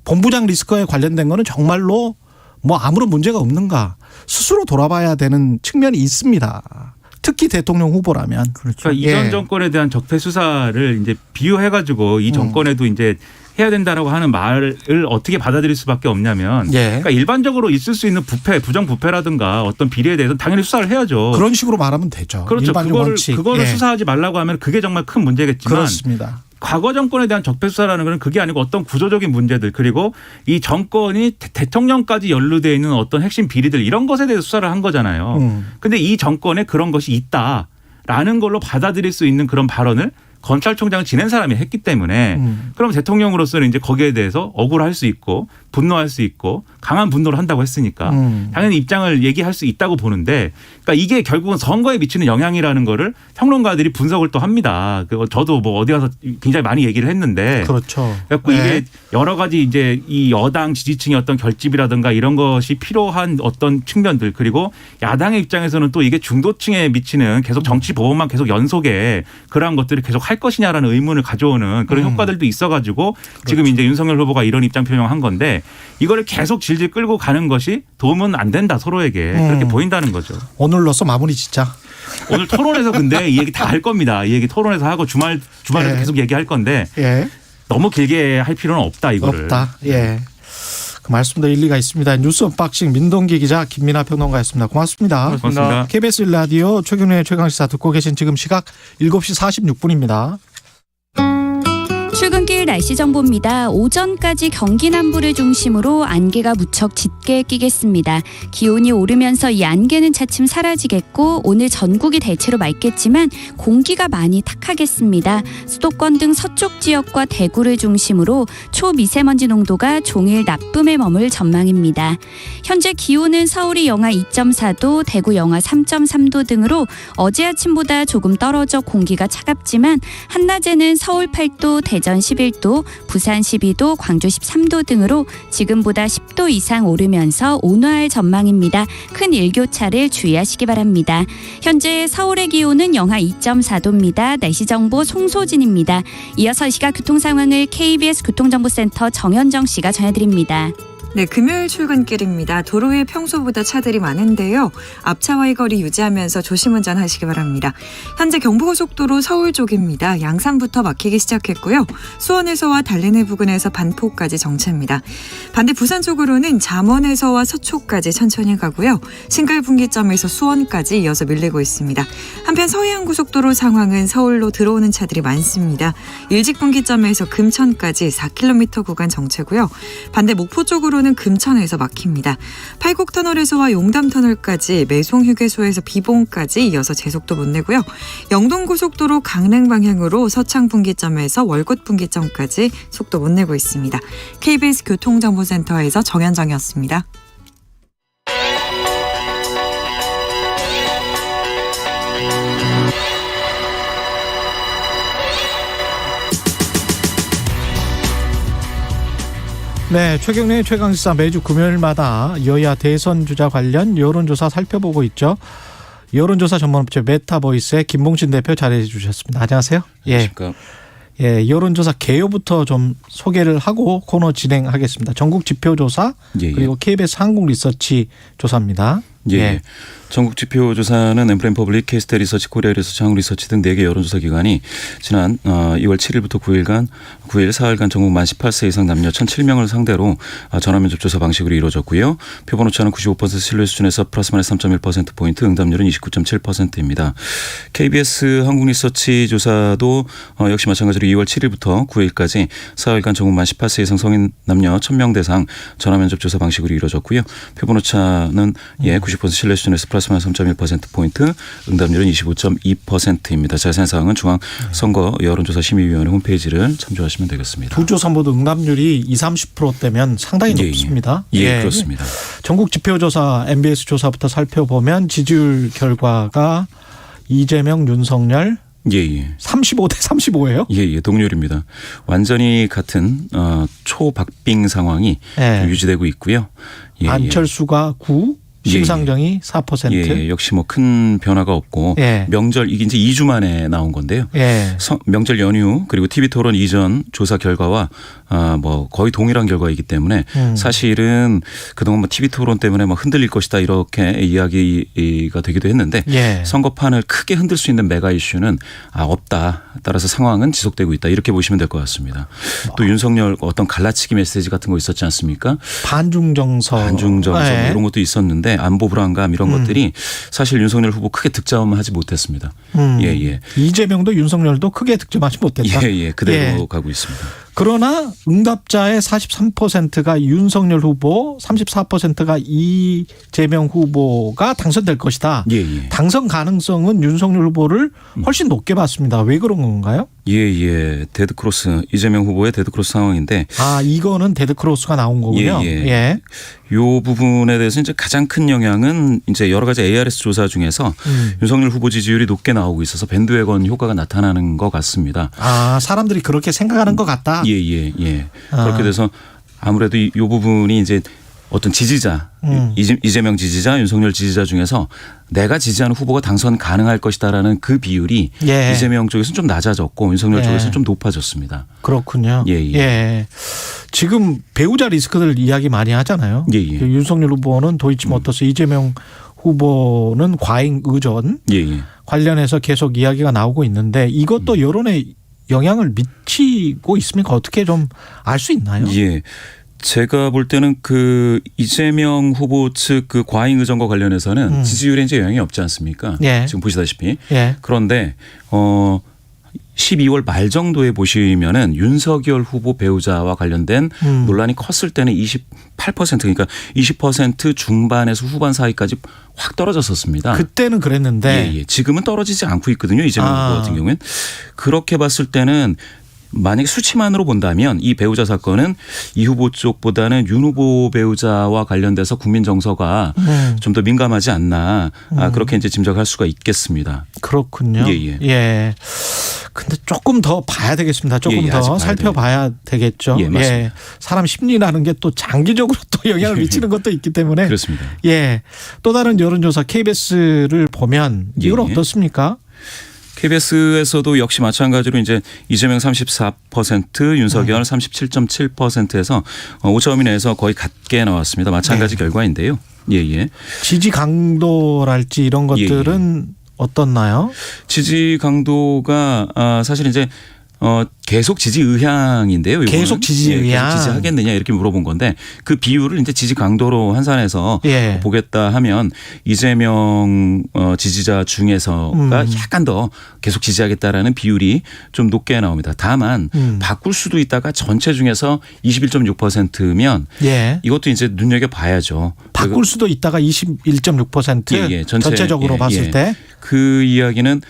본부장 리스크에 관련된 거는 정말로 뭐 아무런 문제가 없는가? 스스로 돌아봐야 되는 측면이 있습니다. 특히 대통령 후보라면. 그러니까 이전 정권에 대한 적폐 수사를 이제 비유해가지고 이 정권에도 이제 해야 된다라고 하는 말을 어떻게 받아들일 수밖에 없냐면 그러니까 일반적으로 있을 수 있는 부패, 부정부패라든가 어떤 비리에 대해서는 당연히 수사를 해야죠. 그런 식으로 말하면 되죠. 그렇죠. 그거를 수사하지 말라고 하면 그게 정말 큰 문제겠지만 그렇습니다. 과거 정권에 대한 적폐 수사라는 건 그게 아니고 어떤 구조적인 문제들 그리고 이 정권이 대통령까지 연루되어 있는 어떤 핵심 비리들 이런 것에 대해서 수사를 한 거잖아요. 근데 이 정권에 그런 것이 있다라는 걸로 받아들일 수 있는 그런 발언을 검찰총장을 지낸 사람이 했기 때문에 그럼 대통령으로서는 이제 거기에 대해서 억울할 수 있고 분노할 수 있고 강한 분노를 한다고 했으니까 당연히 입장을 얘기할 수 있다고 보는데 그러니까 이게 결국은 선거에 미치는 영향이라는 거를 평론가들이 분석을 또 합니다. 저도 뭐 어디 가서 굉장히 많이 얘기를 했는데 그렇죠. 그래서 이게 여러 가지 이제 이 여당 지지층의 어떤 결집이라든가 이런 것이 필요한 어떤 측면들 그리고 야당의 입장에서는 또 이게 중도층에 미치는 계속 정치 보복만 계속 연속에 그러한 것들을 계속 할 것이냐라는 의문을 가져오는 그런 효과들도 있어가지고 지금 이제 윤석열 후보가 이런 입장 표명한 건데 이거를 계속 질질 끌고 가는 것이 도움은 안 된다 서로에게 그렇게 보인다는 거죠. 오늘로써 마무리 짓자. 오늘 토론에서 근데 이 얘기 다 할 겁니다. 이 얘기 토론에서 하고 주말에도 계속 얘기할 건데 너무 길게 할 필요는 없다 이거를. 없다. 예. 그 말씀도 일리가 있습니다. 뉴스 언박싱 민동기 기자 김민하 평론가였습니다. 고맙습니다. 고맙습니다. KBS 1라디오 최경영의 최강시사 듣고 계신 지금 시각 7시 46분입니다. 출근길 날씨 정보입니다. 오전까지 경기 남부를 중심으로 안개가 무척 짙게 끼겠습니다. 기온이 오르면서 이 안개는 차츰 사라지겠고 오늘 전국이 대체로 맑겠지만 공기가 많이 탁하겠습니다. 수도권 등 서쪽 지역과 대구를 중심으로 초미세먼지 농도가 종일 나쁨에 머물 전망입니다. 현재 기온은 서울이 영하 2.4도, 대구 영하 3.3도 등으로 어제 아침보다 조금 떨어져 공기가 차갑지만 한낮에는 서울 8도, 대전 11도, 부산 12도, 광주 13도 등으로 지금보다 10도 이상 오르면서 온화할 전망입니다. 큰 일교차를 주의하시기 바랍니다. 현재 서울의 기온은 영하 2.4도입니다. 날씨 정보 송소진입니다. 이어서 이 시각 교통 상황을 KBS 교통정보센터 정현정 씨가 전해드립니다. 네, 금요일 출근길입니다. 도로에 평소보다 차들이 많은데요. 앞차와의 거리 유지하면서 조심운전하시기 바랍니다. 현재 경부고속도로 서울 쪽입니다. 양산부터 막히기 시작했고요. 수원에서와 달래내 부근에서 반포까지 정체입니다. 반대 부산 쪽으로는 잠원에서와 서초까지 천천히 가고요. 신갈분기점에서 수원까지 이어서 밀리고 있습니다. 한편 서해안고속도로 상황은 서울로 들어오는 차들이 많습니다. 일직분기점에서 금천까지 4km 구간 정체고요. 반대 목포 쪽으로 는 금천에서 막힙니다. 팔곡터널에서와 용담터널까지 매송휴게소에서 비봉까지 이어서 제속도 못 내고요. 영동고속도로 강릉 방향으로 서창분기점에서 월곶분기점까지 속도 못 내고 있습니다. KBS 교통정보센터에서 정현정이었습니다. 네, 최경련의 최강시사 매주 금요일마다 여야 대선 주자 관련 여론조사 살펴보고 있죠. 여론조사 전문업체 메타보이스의 김봉신 대표 자리해 주셨습니다. 안녕하세요. 안녕하십니까. 예, 여론조사 개요부터 좀 소개를 하고 코너 진행하겠습니다. 전국 지표조사 그리고 KBS 한국리서치 조사입니다. 예. 전국 지표 조사는 엠프렘퍼블릭, K스테 리서치, 코리아 리서치, 한국리서치 등 4개 여론조사 기관이 지난 2월 7일부터 9일 사흘간 전국 만 18세 이상 남녀 1,007명을 상대로 전화면접 조사 방식으로 이루어졌고요. 표본 오차는 95% 신뢰 수준에서 플러스 마이너스 3.1%포인트, 응답률은 29.7%입니다. KBS 한국리서치 조사도 역시 마찬가지로 2월 7일부터 9일까지 사흘간 전국 만 18세 이상 성인 남녀 1,000명 대상 전화면접 조사 방식으로 이루어졌고요. 표본 오차는 90% 신뢰 수준에서 플러스 마이너스 3.1%포인트, 응답률은 25.2%입니다. 자세한 사항은 중앙선거 여론조사심의위원회 홈페이지를 참조하시면 되겠습니다. 두 조사 모두 응답률이 20, 30%대면 상당히 높습니다. 그렇습니다. 전국 지표조사 MBS 조사부터 살펴보면 지지율 결과가 이재명, 윤석열 35대 35예요? 예, 동률입니다. 완전히 같은 초박빙 상황이 유지되고 있고요. 안철수가 9, 심상정이 4%. 역시 뭐 큰 변화가 없고 명절 이게 이제 2주 만에 나온 건데요. 명절 연휴 그리고 TV토론 이전 조사 결과와 뭐 거의 동일한 결과이기 때문에 사실은 그동안 뭐 TV 토론 때문에 막 흔들릴 것이다 이렇게 이야기가 되기도 했는데 예. 선거판을 크게 흔들 수 있는 메가 이슈는 없다. 따라서 상황은 지속되고 있다. 이렇게 보시면 될 것 같습니다. 또 윤석열 어떤 갈라치기 메시지 같은 거 있었지 않습니까? 반중정서 네. 예. 이런 것도 있었는데 안보 불안감 이런 것들이 사실 윤석열 후보 크게 득점하지 못했습니다. 예. 이재명도 윤석열도 크게 득점하지 못했다. 예. 그대로 예. 가고 있습니다. 그러나 응답자의 43%가 윤석열 후보, 34%가 이재명 후보가 당선될 것이다. 예. 당선 가능성은 윤석열 후보를 훨씬 높게 봤습니다. 왜 그런 건가요? 예. 데드크로스 이재명 후보의 데드크로스 상황인데 이거는 데드크로스가 나온 거군요. 예. 요 부분에 대해서 이제 가장 큰 영향은 이제 여러 가지 ARS 조사 중에서 윤석열 후보 지지율이 높게 나오고 있어서 밴드웨건 효과가 나타나는 것 같습니다. 사람들이 그렇게 생각하는 것 같다. 예. 그렇게 돼서 아무래도 이 부분이 이제 어떤 지지자, 이재명 지지자, 윤석열 지지자 중에서 내가 지지하는 후보가 당선 가능할 것이다라는 그 비율이 예. 이재명 쪽에서는 좀 낮아졌고 윤석열 예. 쪽에서는 좀 높아졌습니다. 그렇군요. 예. 지금 배우자 리스크들 이야기 많이 하잖아요. 예. 윤석열 후보는 도이치모터스, 이재명 후보는 과잉 의존 예. 관련해서 계속 이야기가 나오고 있는데 이것도 여론에 영향을 미치고 있습니까? 어떻게 좀 알 수 있나요? 예. 제가 볼 때는 그 이재명 후보 측 그 과잉 의존과 관련해서는 지지율에 이제 영향이 없지 않습니까? 예. 지금 지금 보시다시피. 예. 그런데 12월 말 정도에 보시면은 윤석열 후보 배우자와 관련된 논란이 컸을 때는 28% 그러니까 20% 중반에서 후반 사이까지 확 떨어졌었습니다. 그때는 그랬는데 예. 지금은 떨어지지 않고 있거든요. 이재명 후보 같은 경우에는. 그렇게 봤을 때는 만약에 수치만으로 본다면 이 배우자 사건은 이 후보 쪽보다는 윤 후보 배우자와 관련돼서 국민 정서가 좀 더 민감하지 않나 그렇게 이제 짐작할 수가 있겠습니다. 그렇군요. 예. 근데 조금 더 봐야 되겠습니다. 조금 예, 더 살펴봐야 되겠죠. 예, 맞습니다. 사람 심리라는 게 또 장기적으로 또 영향을 미치는 것도 있기 때문에. 그렇습니다. 예. 또 다른 여론조사 KBS를 보면 이건 예. 어떻습니까? KBS에서도 역시 마찬가지로 이제 이재명 34%, 윤석열 37.7%에서 오차범위 내에서 거의 같게 나왔습니다. 마찬가지 결과인데요. 예. 지지 강도랄지 이런 것들은 어떻나요? 지지 강도가 사실 이제 계속 지지 의향인데요. 이거는. 계속 지지 의향. 계속 지지하겠느냐 이렇게 물어본 건데 그 비율을 이제 지지 강도로 환산해서 예. 보겠다 하면 이재명 지지자 중에서가 약간 더 계속 지지하겠다라는 비율이 좀 높게 나옵니다. 다만 바꿀 수도 있다가 전체 중에서 21.6%면 예. 이것도 이제 눈여겨봐야죠. 바꿀 수도 있다가 21.6% 예. 전체적으로 봤을 때. 그 이야기는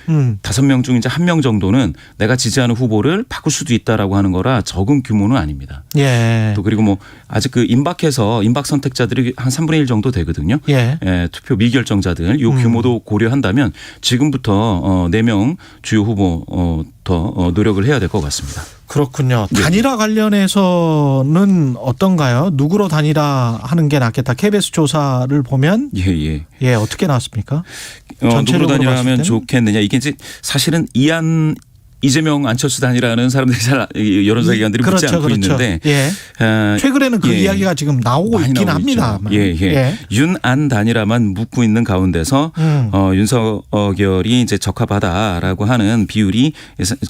5명 중 이제 1명 정도는 내가 지지하는 후보를 바꿀 수도 있다라고 하는 거라 적은 규모는 아닙니다. 예. 또 그리고 뭐 아직 그 임박해서 임박 선택자들이 한 3분의 1 정도 되거든요. 예. 투표 미결정자들 요 규모도 고려한다면 지금부터 4명 주요 후보 더 노력을 해야 될 것 같습니다. 그렇군요. 예. 단일화 관련해서는 어떤가요? 누구로 단일화 하는 게 낫겠다. KBS 조사를 보면 예. 어떻게 나왔습니까? 누구로 전체적으로 봤을 단일화하면 때는? 좋겠느냐. 이게 이제 사실은 이재명 안철수 단일화는 사람들이 잘 여론조사 기관들이 묻지 않고 있는데 예. 최근에는 그 예. 이야기가 지금 나오고 많이 있긴 나오고 있죠. 합니다. 예. 윤안 단일화만 묻고 있는 가운데서 윤석열이 이제 적합하다라고 하는 비율이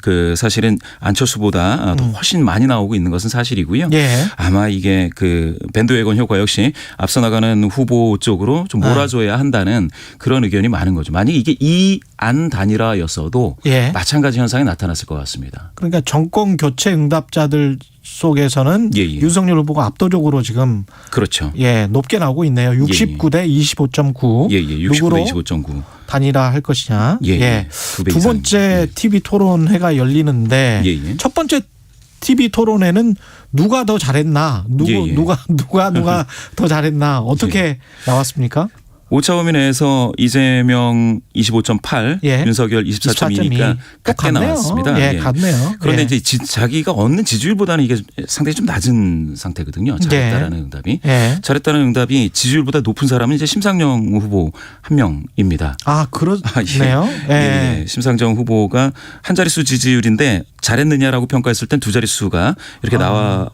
그 사실은 안철수보다 더 훨씬 많이 나오고 있는 것은 사실이고요. 예. 아마 이게 그 밴드웨건 효과 역시 앞서 나가는 후보 쪽으로 좀 몰아줘야 한다는 그런 의견이 많은 거죠. 만약 이게 이안 단일화였어도 예. 마찬가지 현상이 나타났을 것 같습니다. 그러니까 정권 교체 응답자들 속에서는 예. 윤석열 후보가 압도적으로 지금 그렇죠. 높게 나오고 있네요. 69대 25.9. 예. 69대 25.9. 단일화 할 것이냐. 예. 두 번째 TV 토론회가 열리는데 예. 첫 번째 TV 토론회는 누가 더 잘했나? 누가 더 잘했나? 어떻게 나왔습니까? 오차범위 내에서 이재명 25.8, 예. 윤석열 24.2니까 같게 나왔습니다. 같네요. 그런데 이제 자기가 얻는 지지율보다는 이게 상당히 좀 낮은 상태거든요. 잘했다라는 응답이. 잘했다는 응답이 지지율보다 높은 사람은 이제 심상정 후보 1명입니다. 그렇네요. 예. 심상정 후보가 한 자릿수 지지율인데 잘했느냐라고 평가했을 땐 두 자릿수가 이렇게 나와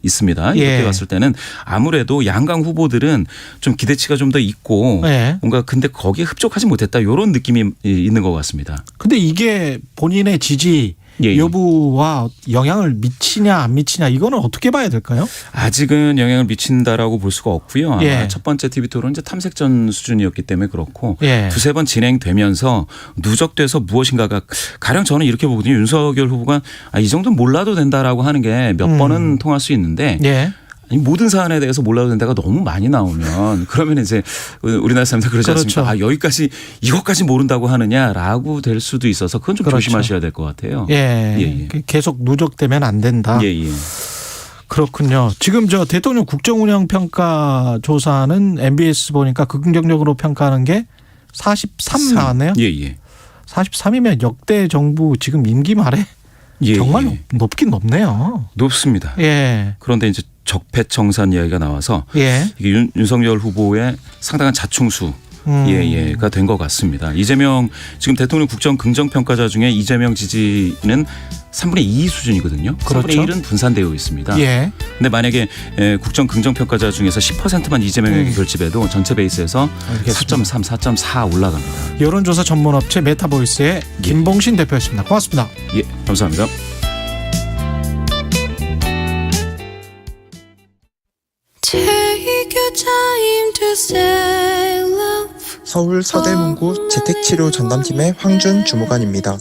있습니다. 예. 이렇게 봤을 때는 아무래도 양강 후보들은 좀 기대치가 좀 더 있고 예. 뭔가 근데 거기에 흡족하지 못했다 이런 느낌이 있는 것 같습니다. 근데 이게 본인의 지지 예, 예. 여부와 영향을 미치냐 안 미치냐 이거는 어떻게 봐야 될까요? 아직은 영향을 미친다라고 볼 수가 없고요. 아마 예. 첫 번째 TV 토론은 이제 탐색전 수준이었기 때문에 그렇고 예. 두세 번 진행되면서 누적돼서 무엇인가가 가령 저는 이렇게 보거든요. 윤석열 후보가 이 정도는 몰라도 된다라고 하는 게 몇 번은 통할 수 있는데 예. 아니, 모든 사안에 대해서 몰라도 된다가 너무 많이 나오면 그러면 이제 우리나라 사람들 그러지 그렇죠. 않습니까? 여기까지 이것까지 모른다고 하느냐라고 될 수도 있어서 그건 좀 그렇죠. 조심하셔야 될 것 같아요. 예. 예, 예. 계속 누적되면 안 된다. 예, 예. 그렇군요. 지금 저 대통령 국정운영 평가 조사는 MBS 보니까 긍정적으로 평가하는 게 43 나왔네요. 예, 예. 43이면 역대 정부 지금 임기 말에 예, 정말 예. 높긴 높네요. 높습니다. 예. 그런데 이제 적폐청산 이야기가 나와서 예. 이게 윤석열 후보의 상당한 자충수 가 된 것 같습니다. 이재명 지금 대통령 국정 긍정평가자 중에 이재명 지지는 3분의 2 수준이거든요. 그렇죠. 3분의 1은 분산되어 있습니다. 예. 근데 만약에 국정 긍정평가자 중에서 10%만 이재명에게 결집해도 전체 베이스에서 알겠습니다. 4.3, 4.4 올라갑니다. 여론조사 전문업체 메타보이스의 김봉신 대표였습니다. 고맙습니다. 예, 감사합니다. 서울 서대문구 재택치료 전담팀의 황준 주무관입니다.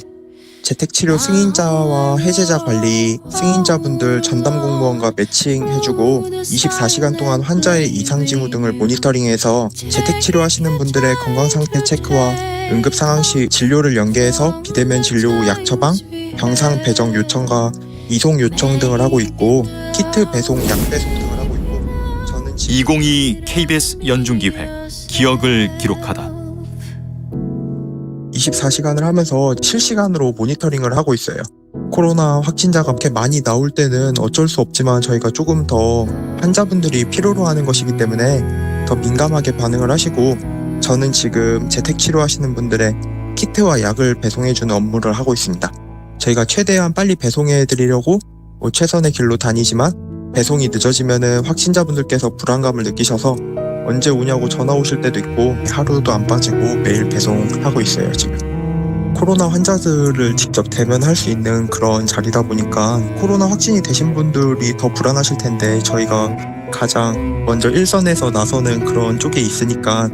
재택치료 승인자와 해제자 관리, 승인자분들 전담 공무원과 매칭해주고 24시간 동안 환자의 이상 징후 등을 모니터링해서 재택치료하시는 분들의 건강상태 체크와 응급상황 시 진료를 연계해서 비대면 진료 후 약 처방, 병상 배정 요청과 이송 요청 등을 하고 있고 키트 배송, 약 배송 등을 하고 있고 저는 2022 KBS 연중기획 기억을 기록하다. 24시간을 하면서 실시간으로 모니터링을 하고 있어요. 코로나 확진자가 그렇게 많이 나올 때는 어쩔 수 없지만 저희가 조금 더 환자분들이 필요로 하는 것이기 때문에 더 민감하게 반응을 하시고 저는 지금 재택치료하시는 분들의 키트와 약을 배송해주는 업무를 하고 있습니다. 저희가 최대한 빨리 배송해드리려고 최선의 길로 다니지만 배송이 늦어지면은 확진자분들께서 불안감을 느끼셔서 언제 오냐고 전화 오실 때도 있고 하루도 안 빠지고 매일 배송하고 있어요. 지금 코로나 환자들을 직접 대면할 수 있는 그런 자리다 보니까 코로나 확진이 되신 분들이 더 불안하실 텐데 저희가 가장 먼저 일선에서 나서는 그런 쪽에 있으니까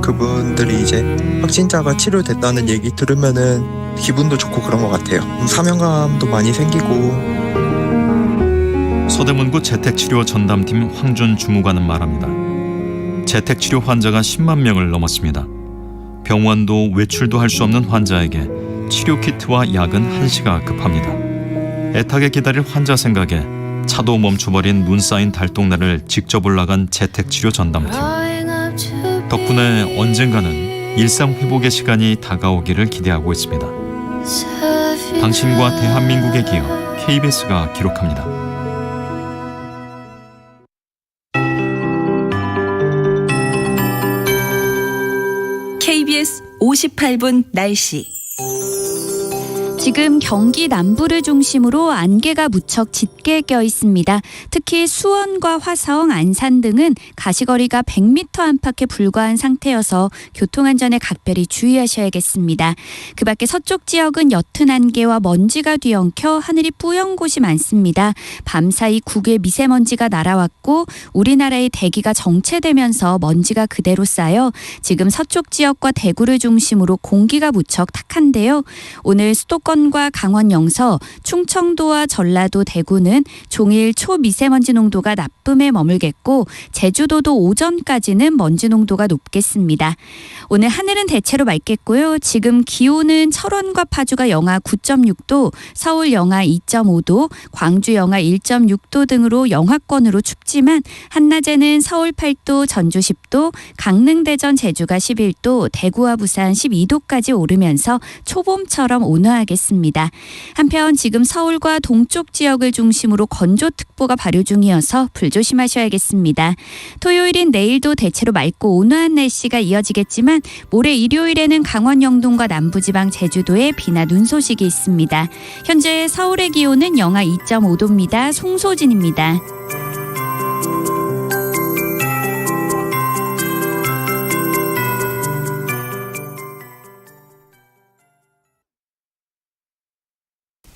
그분들이 이제 확진자가 치료됐다는 얘기 들으면은 기분도 좋고 그런 것 같아요. 사명감도 많이 생기고. 서대문구 재택치료 전담팀 황준 주무관은 말합니다. 재택치료 환자가 10만 명을 넘었습니다. 병원도 외출도 할 수 없는 환자에게 치료 키트와 약은 한시가 급합니다. 애타게 기다릴 환자 생각에 차도 멈춰버린 눈 쌓인 달동네를 직접 올라간 재택치료 전담팀. 덕분에 언젠가는 일상 회복의 시간이 다가오기를 기대하고 있습니다. 당신과 대한민국의 기억 KBS가 기록합니다. KBS 58분 날씨. 지금 경기 남부를 중심으로 안개가 무척 짙게 껴 있습니다. 특히 수원과 화성, 안산 등은 가시거리가 100m 안팎에 불과한 상태여서 교통안전에 각별히 주의하셔야겠습니다. 그 밖에 서쪽 지역은 옅은 안개와 먼지가 뒤엉켜 하늘이 뿌연 곳이 많습니다. 밤사이 국외 미세먼지가 날아왔고 우리나라의 대기가 정체되면서 먼지가 그대로 쌓여 지금 서쪽 지역과 대구를 중심으로 공기가 무척 탁한데요. 오늘 수도권과 강원 영서, 충청도와 전라도, 대구는 종일 초미세먼지 농도가 나쁨에 머물겠고 제주도도 오전까지는 먼지 농도가 높겠습니다. 오늘 하늘은 대체로 맑겠고요. 지금 기온은 철원과 파주가 영하 9.6도, 서울 영하 2.5도, 광주 영하 1.6도 등으로 영하권으로 춥지만 한낮에는 서울 8도, 전주 10도, 강릉, 대전, 제주가 11도, 대구와 부산 12도까지 오르면서 초봄처럼 온화하겠습니다. 예상했습니다. 한편 지금 서울과 동쪽 지역을 중심으로 건조특보가 발효 중이어서 불조심하셔야겠습니다. 토요일인 내일도 대체로 맑고 온화한 날씨가 이어지겠지만 모레 일요일에는 강원 영동과 남부지방 제주도에 비나 눈 소식이 있습니다. 현재 서울의 기온은 영하 2.5도입니다. 송소진입니다.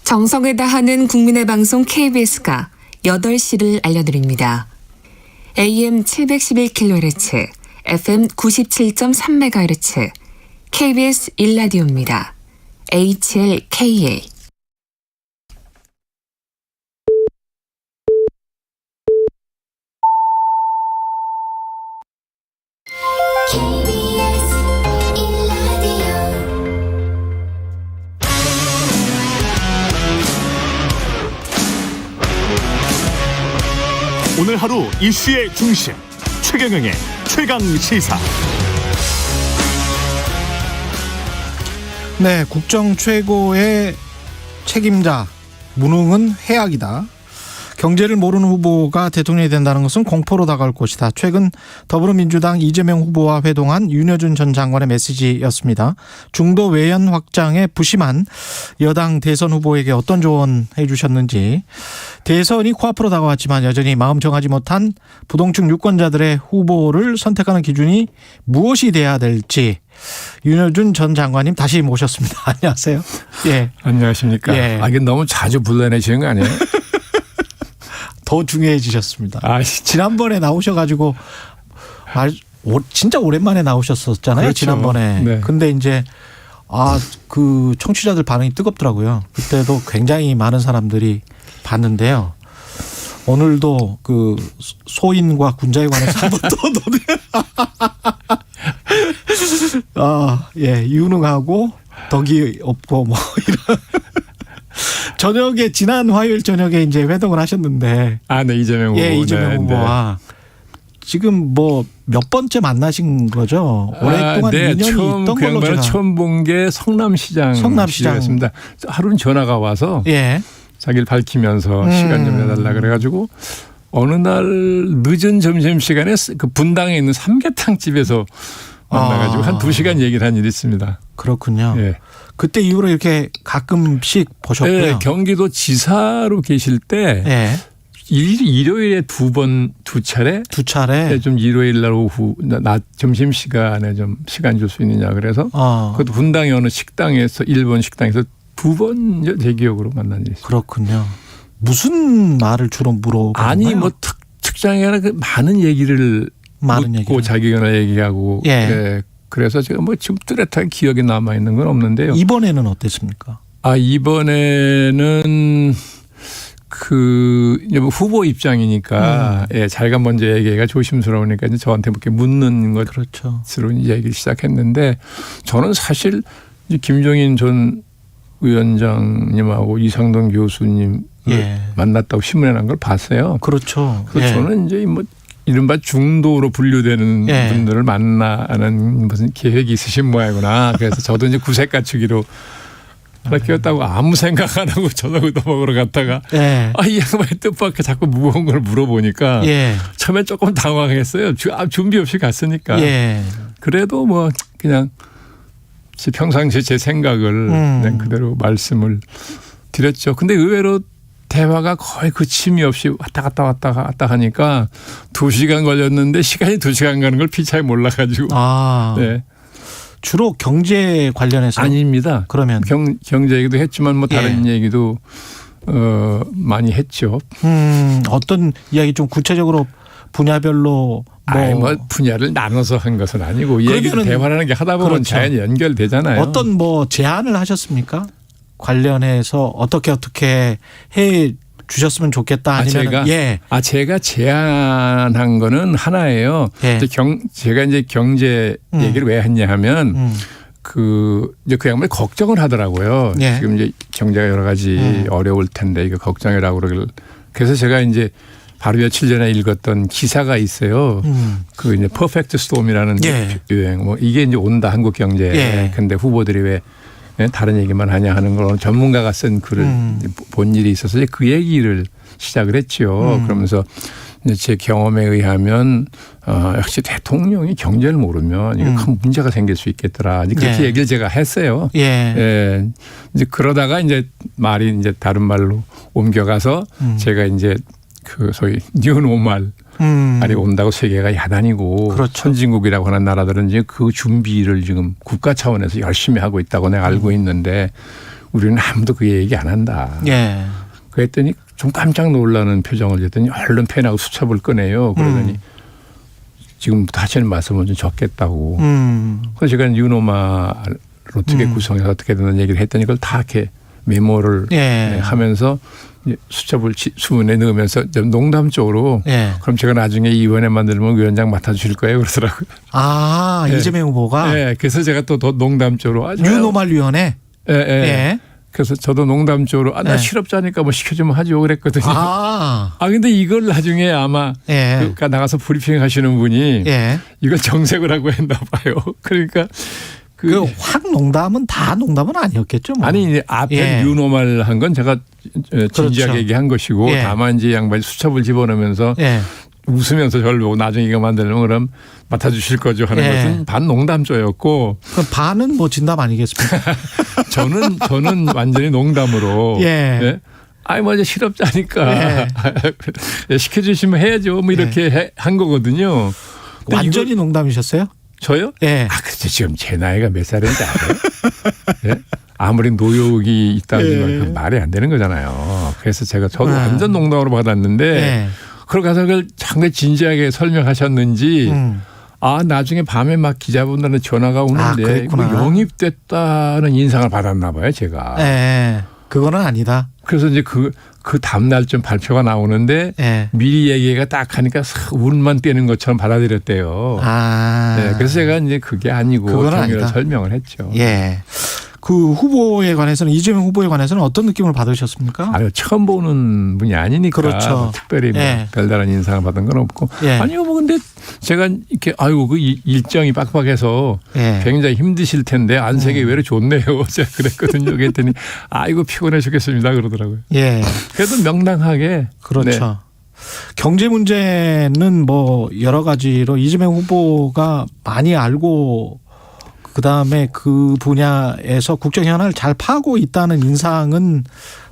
정성을 다하는 국민의 방송 KBS가 8시를 알려드립니다. AM 711kHz, FM 97.3MHz, KBS 1라디오입니다. HLKA. 오늘 하루 이슈의 중심 최경영의 최강 시사. 네, 국정 최고의 책임자 무능은 해악이다. 경제를 모르는 후보가 대통령이 된다는 것은 공포로 다가올 것이다. 최근 더불어민주당 이재명 후보와 회동한 윤여준 전 장관의 메시지였습니다. 중도 외연 확장에 부심한 여당 대선 후보에게 어떤 조언해 주셨는지. 대선이 코앞으로 다가왔지만 여전히 마음 정하지 못한 부동층 유권자들의 후보를 선택하는 기준이 무엇이 돼야 될지 윤여준 전 장관님 다시 모셨습니다. 안녕하세요. 예. 안녕하십니까. 예. 이게 너무 자주 불러내시는 거 아니에요? 더 중요해지셨습니다. 아, 지난번에 나오셔가지고 진짜 오랜만에 나오셨었잖아요. 그렇죠. 지난번에. 네. 근데 이제 그 청취자들 반응이 뜨겁더라고요. 그때도 굉장히 많은 사람들이 봤는데요. 오늘도 그 소인과 군자에 관해서 한번 또 예, 유능하고 덕이 없고 뭐 이런. 저녁에 지난 화요일 저녁에 이제 회동을 하셨는데 네, 이재명 후보. 예, 이재명 후보와 지금 뭐 몇 번째 만나신 거죠? 오랫동안 인연이 있던 걸로 제가 처음 본 게 성남시장이었습니다. 하루는 전화가 와서 예. 자기를 밝히면서 시간 좀 내달라 그래가지고 어느 날 늦은 점심 시간에 그 분당에 있는 삼계탕 집에서 만나가지고 한 2시간 얘기를 한 일이 있습니다. 그렇군요. 예. 그때 이후로 이렇게 가끔씩 보셨고요. 네, 경기도 지사로 계실 때 예. 일요일에 두 차례 네, 좀 일요일 날 오후 낮 점심 시간에 좀 시간 줄 수 있느냐 그래서 그것도 분당의 어느 식당에서 일본 식당에서 2번 제 기억으로 만난 일이 있습니다. 그렇군요. 무슨 말을 주로 물어보나요? 아니 뭐 특장이 아니라 많은 얘기를 묻고 자기가 얘기하고 예. 네. 그래서 제가 뭐 지금 뚜렷하게 기억에 남아 있는 건 없는데요. 이번에는 어땠습니까? 이번에는 그 후보 입장이니까 예, 자기가 먼저 얘기가 조심스러우니까 이제 저한테 이렇게 묻는 것으로 그렇죠. 얘기를 시작했는데 저는 사실 김종인 전 위원장님하고 이상돈 교수님 예. 만났다고 신문에 난 걸 봤어요. 그렇죠. 그래서 예. 저는 이제 뭐 이른바 중도로 분류되는 예. 분들을 만나는 무슨 계획이 있으신 모양이구나. 그래서 저도 이제 구색 갖추기로 끼웠다고 아무 생각 안 하고 저녁 얻어먹으러 갔다가 예. 이 양반이 뜻밖의 자꾸 무거운 걸 물어보니까 예. 처음에 조금 당황했어요. 준비 없이 갔으니까. 예. 그래도 뭐 그냥 평상시에 제 생각을 그냥 그대로 말씀을 드렸죠. 근데 의외로 대화가 거의 그침이 없이 왔다 갔다 하니까 2시간 걸렸는데 시간이 2시간 가는 걸 피차에 몰라가지고. 네. 주로 경제 관련해서 아닙니다. 그러면 경제 얘기도 했지만 뭐 다른 얘기도 많이 했죠. 어떤 이야기 좀 구체적으로 분야별로 뭐 분야를 나눠서 한 것은 아니고 이 얘기를 대화라는 게 하다 보면 그렇죠. 자연히 연결되잖아요. 어떤 뭐 제안을 하셨습니까? 관련해서 어떻게 해 주셨으면 좋겠다 아니면 제가 제안한 거는 하나예요. 예. 제가 이제 경제 얘기를 왜 했냐 하면 그 양반이 걱정을 하더라고요. 예. 지금 이제 경제가 여러 가지 어려울 텐데 이거 걱정이라고 그러길. 그래서 제가 이제 바로 며칠 전에 읽었던 기사가 있어요. 그 이제 퍼펙트 스톰이라는 유행. 뭐 이게 이제 온다 한국 경제. 근데 후보들이 왜 다른 얘기만 하냐 하는 걸 전문가가 쓴 글을 본 일이 있어서 그 얘기를 시작을 했죠. 그러면서 제 경험에 의하면 역시 대통령이 경제를 모르면 이게 큰 문제가 생길 수 있겠더라. 그렇게 얘기를 제가 했어요. 예. 이제 그러다가 이제 말이 이제 다른 말로 옮겨가서 제가 이제 그 소위 뉴노멀 말이 온다고 세계가 야단이고 그렇죠. 선진국이라고 하는 나라들은 이제 그 준비를 지금 국가 차원에서 열심히 하고 있다고 내가 알고 있는데 우리는 아무도 그 얘기 안 한다. 예. 그랬더니 좀 깜짝 놀라는 표정을 줬더니 얼른 펜하고 수첩을 꺼내요. 그러더니 지금부터 하시는 말씀은 좀 적겠다고. 그래서 제가 뉴노멀 어떻게 구성해서 어떻게 되는 얘기를 했더니 그걸 다 이렇게 메모를 하면서 수첩을 수문에 넣으면서 좀 농담적으로 그럼 제가 나중에 이 위원회 만들면 위원장 맡아주실 거예요 그러더라고요. 아 이재명 후보가. 네. 그래서 제가 또 더 농담적으로 뉴노멀 위원회. 예. 그래서 저도 농담적으로 나 실업자니까 뭐 시켜주면 하죠 그랬거든요. 근데 이걸 나중에 아마 나가서 브리핑 하시는 분이 이걸 정색을 하고 했나 봐요. 그러니까 확 농담은 다 농담은 아니었겠죠. 뭐. 아니 이제 앞에 뉴노멀 한 건 제가 진지하게 그렇죠. 얘기한 것이고 다만 이제 양반이 수첩을 집어넣으면서 웃으면서 저를 보고 나중에 이거 만들면 그럼 맡아주실 거죠 하는 것은 반 농담조였고. 그럼 반은 뭐 진담 아니겠습니까? 저는 완전히 농담으로. 아이 뭐 이제 실업자니까 시켜주시면 해야죠. 뭐 이렇게 한 거거든요. 완전히 농담이셨어요? 저요? 그렇죠. 지금 제 나이가 몇 살인지 알아요? 아무리 노욕이 있다지만 말이 안 되는 거잖아요. 그래서 저도 완전 농담으로 받았는데 그러고 가서 그걸 상당히 진지하게 설명하셨는지 나중에 밤에 막 기자분들한테 전화가 오는데 영입됐다는 인상을 받았나 봐요, 제가. 그거는 아니다. 그래서 이제 그 다음날 좀 발표가 나오는데 미리 얘기가 딱 하니까 운만 떼는 것처럼 받아들였대요. 그래서 제가 이제 그게 아니고 정리를 설명을 했죠. 그 후보에 관해서는 이재명 후보에 관해서는 어떤 느낌을 받으셨습니까? 처음 보는 분이 아니니까 그렇죠. 특별히 뭐 별다른 인상을 받은 건 없고 아니요 뭐 근데 제가 이렇게 그 일정이 빡빡해서 굉장히 힘드실 텐데 안색이 왜 이렇게 좋네요. 제가 그랬거든요. 그랬더니 이거 피곤해 죽겠습니다 그러더라고요. 그래도 명랑하게 그렇죠. 경제 문제는 뭐 여러 가지로 이재명 후보가 많이 알고 그다음에 그 분야에서 국정 현안을 잘 파고 있다는 인상은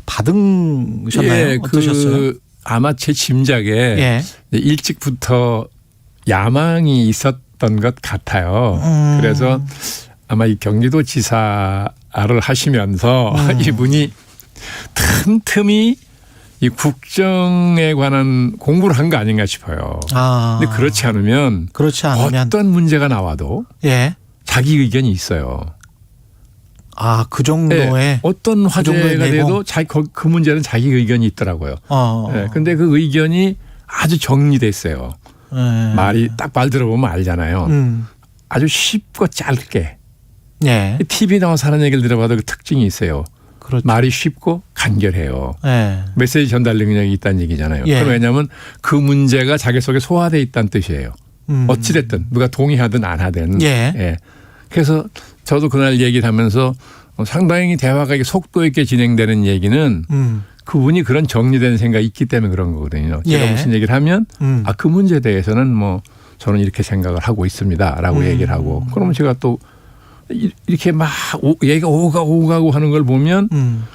받으셨나요? 어떠셨어요? 아마 제 짐작에 일찍부터 야망이 있었던 것 같아요. 그래서 아마 이 경기도지사를 하시면서 이분이 틈틈이 이 국정에 관한 공부를 한 거 아닌가 싶어요. 근데 그렇지 않으면 어떤 문제가 나와도 자기 의견이 있어요. 그 정도의 어떤 화제가 돼도 그 문제는 자기 의견이 있더라고요. 그런데 그 의견이 아주 정리됐어요. 말이 딱 말 들어보면 알잖아요. 아주 쉽고 짧게. TV 나와서 하는 얘기를 들어봐도 그 특징이 있어요. 그렇죠. 말이 쉽고 간결해요. 메시지 전달 능력이 있다는 얘기잖아요. 그럼 왜냐하면 그 문제가 자기 속에 소화되어 있다는 뜻이에요. 어찌됐든 누가 동의하든 안 하든. 그래서 저도 그날 얘기를 하면서 상당히 대화가 속도 있게 진행되는 얘기는 그분이 그런 정리된 생각이 있기 때문에 그런 거거든요. 제가 무슨 얘기를 하면 그 문제에 대해서는 뭐 저는 이렇게 생각을 하고 있습니다라고 얘기를 하고 그러면 제가 또 이렇게 막 얘가 오가고 하는 걸 보면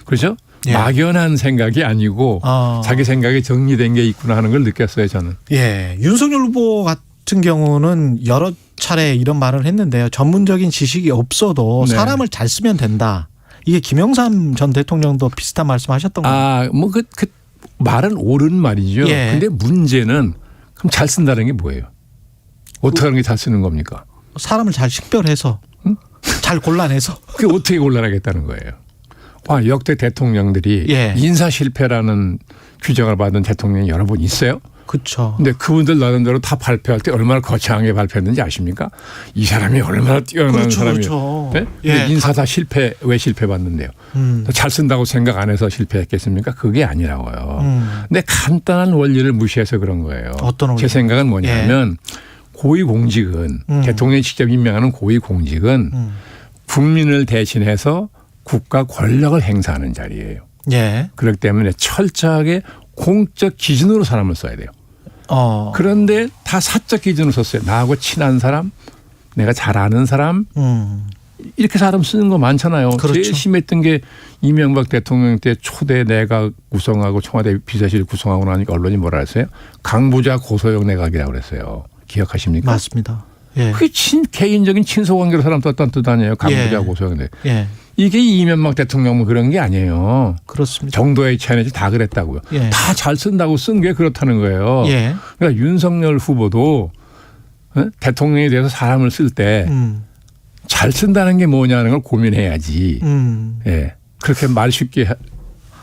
그렇죠? 막연한 생각이 아니고 자기 생각이 정리된 게 있구나 하는 걸 느꼈어요 저는. 윤석열 후보 같은 경우는 여러 차례 이런 말을 했는데요. 전문적인 지식이 없어도 사람을 잘 쓰면 된다. 이게 김영삼 전 대통령도 비슷한 말씀하셨던 거예요. 뭐 그 말은 옳은 말이죠. 근데 문제는 그럼 잘 쓴다는 게 뭐예요? 어떻게 하는 게 잘 쓰는 겁니까? 사람을 잘 식별해서 잘 골라내서. 그게 어떻게 골라내겠다는 거예요? 역대 대통령들이 인사 실패라는 규정을 받은 대통령이 여러 분 있어요. 그렇죠. 근데 그분들 나름대로 다 발표할 때 얼마나 거창하게 발표했는지 아십니까? 이 사람이 얼마나 뛰어난 사람이에요. 인사 다 왜 실패받는데요? 잘 쓴다고 생각 안 해서 실패했겠습니까? 그게 아니라고요. 근데 간단한 원리를 무시해서 그런 거예요. 어떤 원리? 제 생각은 뭐냐면 고위공직은 대통령이 직접 임명하는 고위공직은 국민을 대신해서 국가 권력을 행사하는 자리예요. 예. 그렇기 때문에 철저하게 공적 기준으로 사람을 써야 돼요. 그런데 다 사적 기준으로 썼어요. 나하고 친한 사람, 내가 잘 아는 사람, 이렇게 사람 쓰는 거 많잖아요. 그렇죠. 제일 심했던 게 이명박 대통령 때 초대 내각 구성하고 청와대 비서실 구성하고 나니까 언론이 뭐라 했어요? 강부자 고소영 내각이라고 그랬어요. 기억하십니까? 맞습니다. 예. 그게 개인적인 친소관계로 사람 떴다는 뜻 아니에요. 강부자 예. 고소영 내각. 예. 이게 이명박 대통령은 그런 게 아니에요. 그렇습니다. 정도의 차이지 다 그랬다고요. 예. 다 잘 쓴다고 쓴 게 그렇다는 거예요. 예. 그러니까 윤석열 후보도 대통령에 대해서 사람을 쓸 때 잘 쓴다는 게 뭐냐는 걸 고민해야지. 예. 그렇게 말 쉽게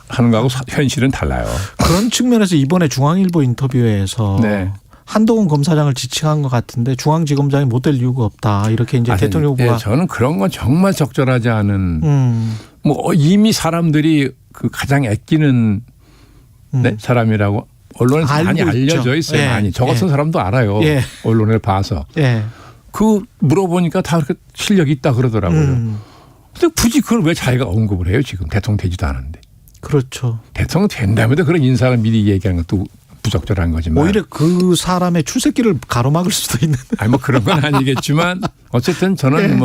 하는 거하고 현실은 달라요. 그런 측면에서 이번에 중앙일보 인터뷰에서 네. 한동훈 검사장을 지칭한 것 같은데 중앙지검장이 못 될 이유가 없다. 이렇게 이제 대통령 후보가. 예, 저는 그런 건 정말 적절하지 않은 뭐 이미 사람들이 그 가장 아끼는 네? 사람이라고 언론에서 많이 알려져 있어요. 예. 많이. 저 같은 예. 사람도 알아요. 예. 언론을 봐서. 예. 그 물어보니까 다 그렇게 실력이 있다 그러더라고요. 근데 굳이 그걸 왜 자기가 언급을 해요? 지금 대통령 되지도 않았는데. 그렇죠. 대통령 된다면도 그런 인사를 미리 얘기하는 것도 부적절한 거지만. 오히려 그 사람의 출세길을 가로막을 수도 있는. 아니 뭐 그런 건 아니겠지만 어쨌든 저는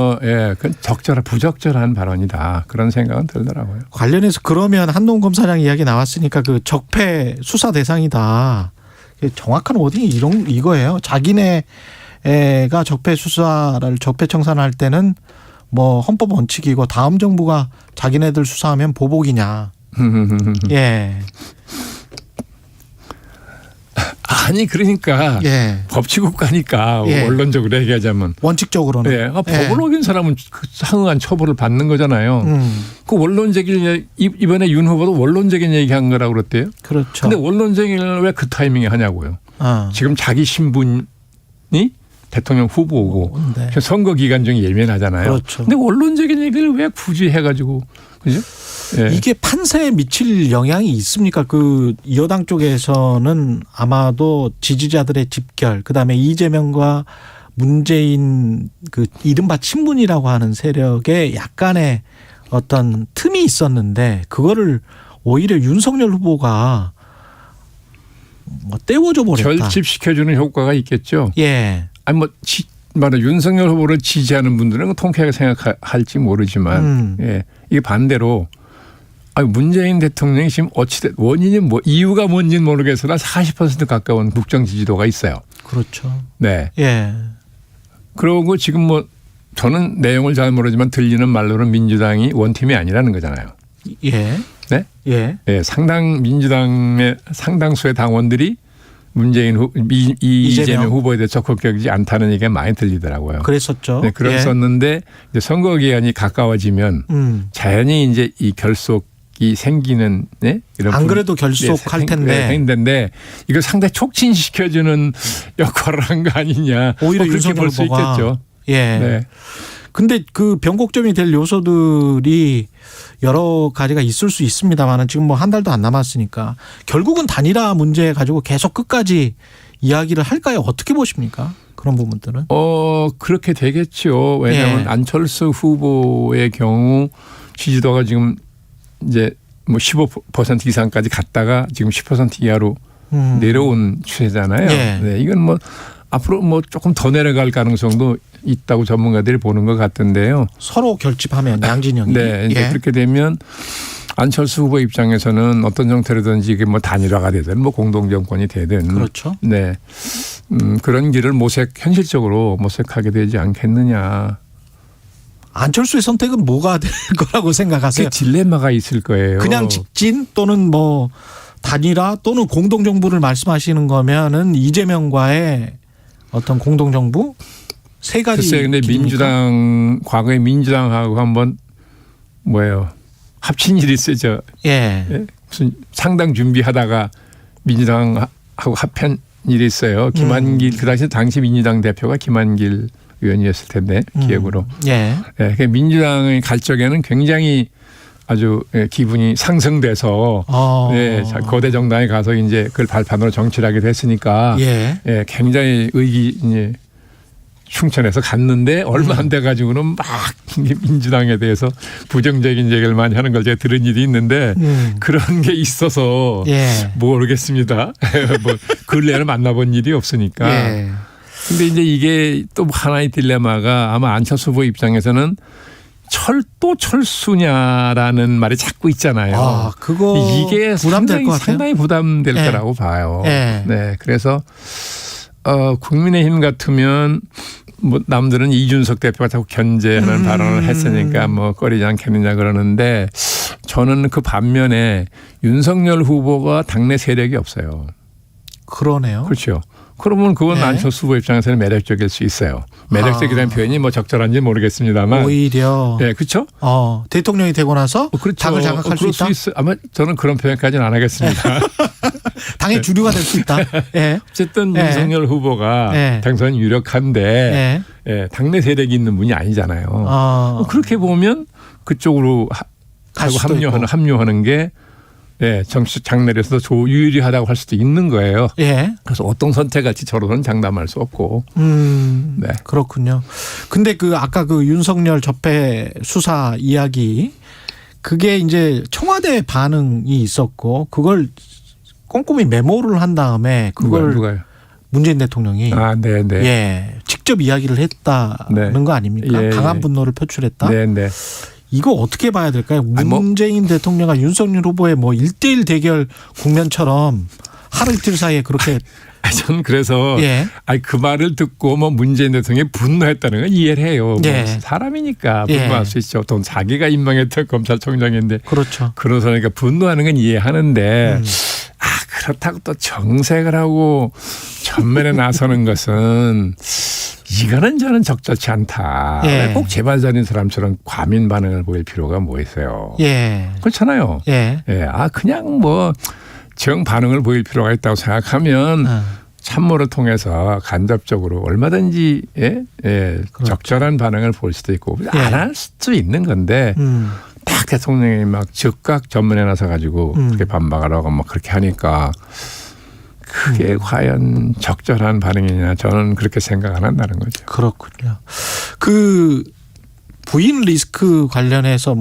그건 부적절한 발언이다. 그런 생각은 들더라고요. 관련해서 그러면 한동훈 검사장 이야기 나왔으니까 그 적폐 수사 대상이다. 정확한 워딩이 이거예요. 자기네가 적폐 수사를 적폐 청산을 할 때는 뭐 헌법 원칙이고 다음 정부가 자기네들 수사하면 보복이냐. 예. 아니 그러니까 예. 법치국가니까 예. 원론적으로 얘기하자면 원칙적으로는 예. 법을 어긴 사람은 그 상응한 처벌을 받는 거잖아요. 그 원론적인 이번에 윤 후보도 원론적인 얘기한 거라고 그랬대요. 그렇죠. 근데 원론적인 왜 그 타이밍에 하냐고요. 지금 자기 신분이 대통령 후보고 네. 선거 기간 중에 예민하잖아요. 그렇죠. 근데 원론적인 얘기를 왜 굳이 해가지고 그죠? 예. 이게 판세에 미칠 영향이 있습니까? 그 여당 쪽에서는 아마도 지지자들의 집결, 그다음에 이재명과 문재인 그 이른바 친문이라고 하는 세력에 약간의 어떤 틈이 있었는데 그거를 오히려 윤석열 후보가 뭐 떼워줘 버렸다. 결집시켜주는 효과가 있겠죠. 예. 아니 윤석열 후보를 지지하는 분들은 통쾌하게 생각할지 모르지만 예. 이게 반대로 문재인 대통령이 지금 어찌됐 원인이 뭐 이유가 뭔지는 모르겠으나 40% 가까운 국정 지지도가 있어요. 그렇죠. 네. 예. 그러고 지금 뭐 저는 내용을 잘 모르지만 들리는 말로는 민주당이 원팀이 아니라는 거잖아요. 예. 네. 예. 예. 민주당의 상당수의 당원들이 문재인 이재명 후보에 대해 적극적이지 않다는 얘기가 많이 들리더라고요. 그랬었죠. 네, 그랬었는데 이제 선거 기간이 가까워지면 자연히 이제 이 결속이 생기는 이런 안 그래도 결속할 텐데 이걸 상당히 촉진시켜주는 역할을 한 거 아니냐. 오히려 그렇게 볼 수 있겠죠. 예. 네. 근데 그 변곡점이 될 요소들이 여러 가지가 있을 수 있습니다만은 지금 뭐 한 달도 안 남았으니까 결국은 단일화 문제 가지고 계속 끝까지 이야기를 할까요? 어떻게 보십니까? 그런 부분들은? 그렇게 되겠죠. 왜냐하면 안철수 후보의 경우 지지도가 지금 이제 뭐 15% 이상까지 갔다가 지금 10% 이하로 내려온 추세잖아요. 네, 이건 뭐 앞으로 뭐 조금 더 내려갈 가능성도 있다고 전문가들이 보는 것 같은데요. 서로 결집하면 양진영이. 네, 이제 그렇게 되면 안철수 후보 입장에서는 어떤 형태로든지 이게 뭐 단일화가 되든 뭐 공동 정권이 되든 그렇죠. 네, 그런 길을 현실적으로 모색하게 되지 않겠느냐. 안철수의 선택은 뭐가 될 거라고 생각하세요? 그 딜레마가 있을 거예요. 그냥 직진 또는 뭐 단일화 또는 공동 정부를 말씀하시는 거면은 이재명과의 어떤 공동 정부 세 가지. 글쎄, 근데 과거에 민주당하고 한번 합친 일이 있어요. 예. 무슨 상당 준비하다가 민주당하고 합한 일이 있어요. 김한길 그 당시 민주당 대표가 김한길 의원이었을 텐데 기억으로. 예. 네, 민주당의 갈 적에는 굉장히 아주 기분이 상승돼서 거대 정당에 가서 이제 그걸 발판으로 정치를 하게 됐으니까 굉장히 충천에서 갔는데 얼마 안 돼가지고는 막 민주당에 대해서 부정적인 얘기를 많이 하는 걸 제가 들은 일이 있는데 그런 게 있어서 예. 모르겠습니다. 뭐 근래에는 만나본 일이 없으니까. 예. 근데 이제 이게 또 하나의 딜레마가 아마 안철수 후보 입장에서는 철도 철수냐라는 말이 자꾸 있잖아요. 아, 그거 이게 부담될 것 같아요. 상당히 부담될 예. 거라고 봐요. 예. 네, 그래서 국민의힘 같으면 뭐 남들은 이준석 대표가 자꾸 견제하는 발언을 했으니까 뭐 꺼리지 않겠느냐 그러는데 저는 그 반면에 윤석열 후보가 당내 세력이 없어요. 그러네요. 그렇죠. 그러면 그건 네. 안철수 후보 입장에서는 매력적일 수 있어요. 매력적이라는 표현이 뭐 적절한지 모르겠습니다만. 오히려. 네, 그렇죠. 대통령이 되고 나서 그렇죠. 당을 장악할 수 있다. 아마 저는 그런 표현까지는 안 하겠습니다. 당의 주류가 될 수 있다. 예. 어쨌든 네. 윤석열 후보가 네. 당선 유력한데 예, 당내 세력이 있는 분이 아니잖아요. 그렇게 보면 그쪽으로 합류하는 게 예, 정치 장내에서도 유리하다고 할 수도 있는 거예요. 예. 그래서 어떤 선택할지 저로는 장담할 수 없고. 네. 그렇군요. 근데 아까 윤석열 접해 수사 이야기 그게 이제 청와대 반응이 있었고 그걸 꼼꼼히 메모를 한 다음에 그걸 누가요? 문재인 대통령이 네네. 예, 직접 이야기를 했다는 거 아닙니까? 강한 분노를 표출했다. 네네. 이거 어떻게 봐야 될까요? 문재인 대통령과 윤석열 후보의 뭐 1대1 대결 국면처럼 하루 이틀 사이에 그렇게 저는 그래서 그 말을 듣고 뭐 문재인 대통령이 분노했다는 건 이해를 해요. 뭐 사람이니까 분노할 수 있죠. 또 자기가 임명했던 검찰총장인데 그렇죠. 그러니까 분노하는 건 이해하는데 그렇다고 또 정색을 하고 전면에 나서는 것은 이거는 저는 적절치 않다. 꼭 제발자린 사람처럼 과민 반응을 보일 필요가 뭐 있어요. 그렇잖아요. 그냥 뭐 정 반응을 보일 필요가 있다고 생각하면 참모를 통해서 간접적으로 얼마든지 그렇죠. 적절한 반응을 볼 수도 있고 안 할 수도 있는 건데 딱 대통령이 막 즉각 전면에 나서 가지고 그렇게 반박을 하고 막 그렇게 하니까 그게 과연 적절한 반응이냐 저는 그렇게 생각 안 한다는 거죠. 그렇군요. 부인 리스크 관련해서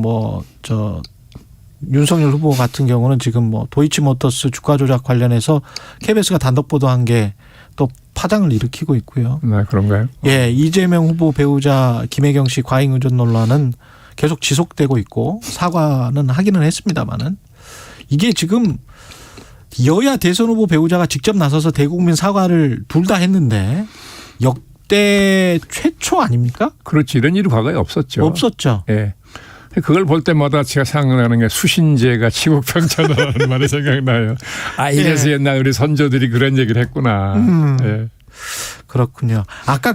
윤석열 후보 같은 경우는 지금 뭐 도이치모터스 주가 조작 관련해서 KBS가 단독 보도한 게 또 파장을 일으키고 있고요. 그런가요? 예, 이재명 후보 배우자 김혜경 씨 과잉 의존 논란은 계속 지속되고 있고 사과는 하기는 했습니다만은 이게 지금 여야 대선 후보 배우자가 직접 나서서 대국민 사과를 둘 다 했는데 역대 최초 아닙니까? 그렇지. 이런 일이 과거에 없었죠. 없었죠. 예. 그걸 볼 때마다 제가 생각나는 게 수신제가 치국평천하는 말이 생각나요. 이래서 옛날 우리 선조들이 그런 얘기를 했구나. 그렇군요. 아까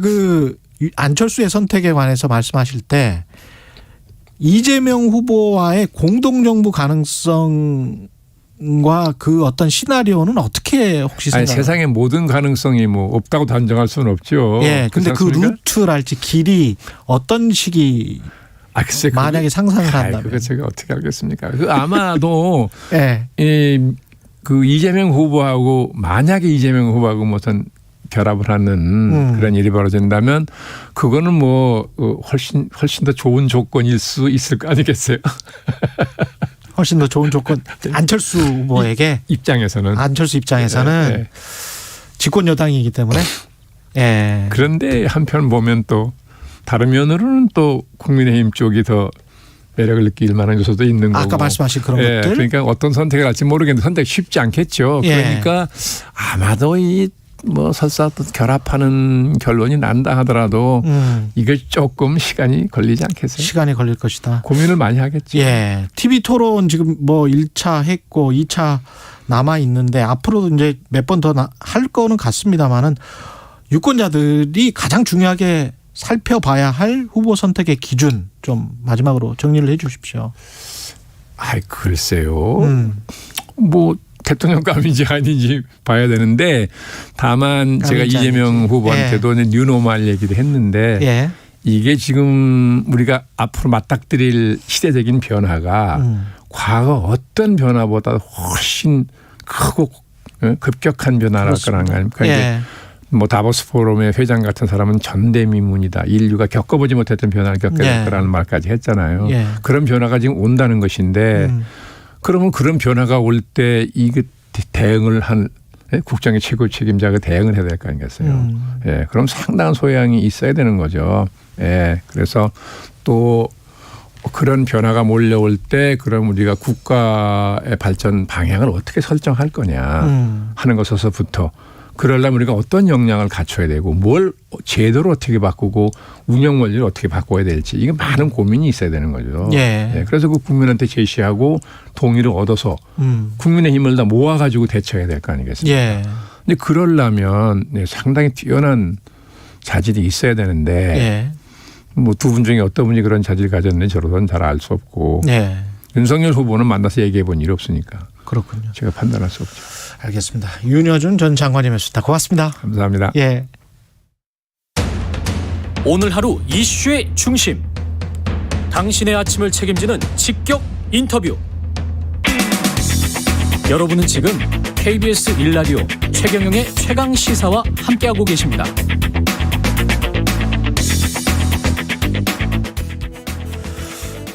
안철수의 선택에 관해서 말씀하실 때 이재명 후보와의 공동정부 가능성과 어떤 시나리오는 어떻게 혹시 생각하세요? 세상의 모든 가능성이 뭐 없다고 단정할 수는 없죠. 예. 근데 그 루트랄지 길이 어떤 식이 글쎄, 만약에 상상을 한다면. 그거 제가 어떻게 알겠습니까? 아마도 이재명 후보하고 만약에 이재명 후보하고 무슨 결합을 하는 그런 일이 벌어진다면 그거는 뭐 훨씬 더 좋은 조건일 수 있을 거 아니겠어요? 훨씬 더 좋은 조건. 안철수 후보에게 입장에서는 안철수 입장에서는 집권 여당이기 때문에. 그런데 한편 보면 또 다른 면으로는 또 국민의힘 쪽이 더 매력을 느낄 만한 요소도 있는 거고. 아까 말씀하신 그런 것들. 그러니까 어떤 선택을 할지 모르겠는데 선택 쉽지 않겠죠. 그러니까 아마도 설사 또 결합하는 결론이 난다 하더라도 이게 조금 시간이 걸리지 않겠어요? 시간이 걸릴 것이다. 고민을 많이 하겠죠. TV 토론 지금 1차 했고 2차 남아 있는데 앞으로도 이제 몇 번 더 할 거는 같습니다만은 유권자들이 가장 중요하게 살펴봐야 할 후보 선택의 기준 좀 마지막으로 정리를 해 주십시오. 글쎄요. 대통령감인지 아닌지 봐야 되는데 다만 제가 이재명 후보한테도 뉴노멀 얘기를 했는데 이게 지금 우리가 앞으로 맞닥뜨릴 시대적인 변화가 과거 어떤 변화보다 훨씬 크고 급격한 변화랄 거란 거 아닙니까? 뭐 다보스 포럼의 회장 같은 사람은 전대미문이다. 인류가 겪어보지 못했던 변화를 겪게 될 거라는 말까지 했잖아요. 그런 변화가 지금 온다는 것인데 그러면 그런 변화가 올 때 이게 대응을 한 국정의 최고 책임자가 대응을 해야 될 거 아니겠어요. 예, 그럼 상당한 소양이 있어야 되는 거죠. 예, 그래서 또 그런 변화가 몰려올 때 그럼 우리가 국가의 발전 방향을 어떻게 설정할 거냐 하는 것에서부터 그러려면 우리가 어떤 역량을 갖춰야 되고 뭘 제도를 어떻게 바꾸고 운영 원리를 어떻게 바꿔야 될지 이게 많은 고민이 있어야 되는 거죠. 예, 그래서 그 국민한테 제시하고 동의를 얻어서 국민의 힘을 다 모아가지고 대처해야 될 거 아니겠습니까? 근데 그러려면 상당히 뛰어난 자질이 있어야 되는데 뭐 두 분 중에 어떤 분이 그런 자질을 가졌는지 저로서는 잘 알 수 없고 윤석열 후보는 만나서 얘기해 본 일이 없으니까 그렇군요. 제가 판단할 수 없죠. 알겠습니다. 윤여준 전 장관님이었습니다. 고맙습니다. 감사합니다. 예. 오늘 하루 이슈의 중심. 당신의 아침을 책임지는 직격 인터뷰. 여러분은 지금 KBS 1라디오 최경영의 최강 시사와 함께하고 계십니다.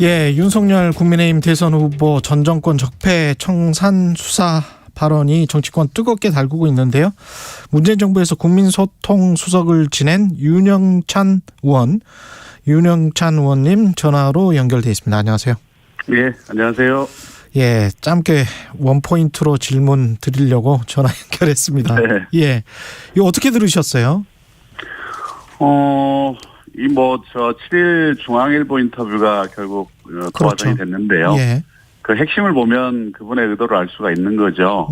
예, 윤석열 국민의힘 대선 후보 전 정권 적폐 청산 수사 발언이 정치권 뜨겁게 달구고 있는데요. 문재인 정부에서 국민소통 수석을 지낸 윤영찬 의원님 전화로 연결돼 있습니다. 안녕하세요. 예, 안녕하세요. 예, 짧게 원포인트로 질문 드리려고 전화 연결했습니다. 네. 예, 이거 어떻게 들으셨어요? 저 7일 중앙일보 인터뷰가 결국 과정이 됐는데요. 예. 그 핵심을 보면 그분의 의도를 알 수가 있는 거죠.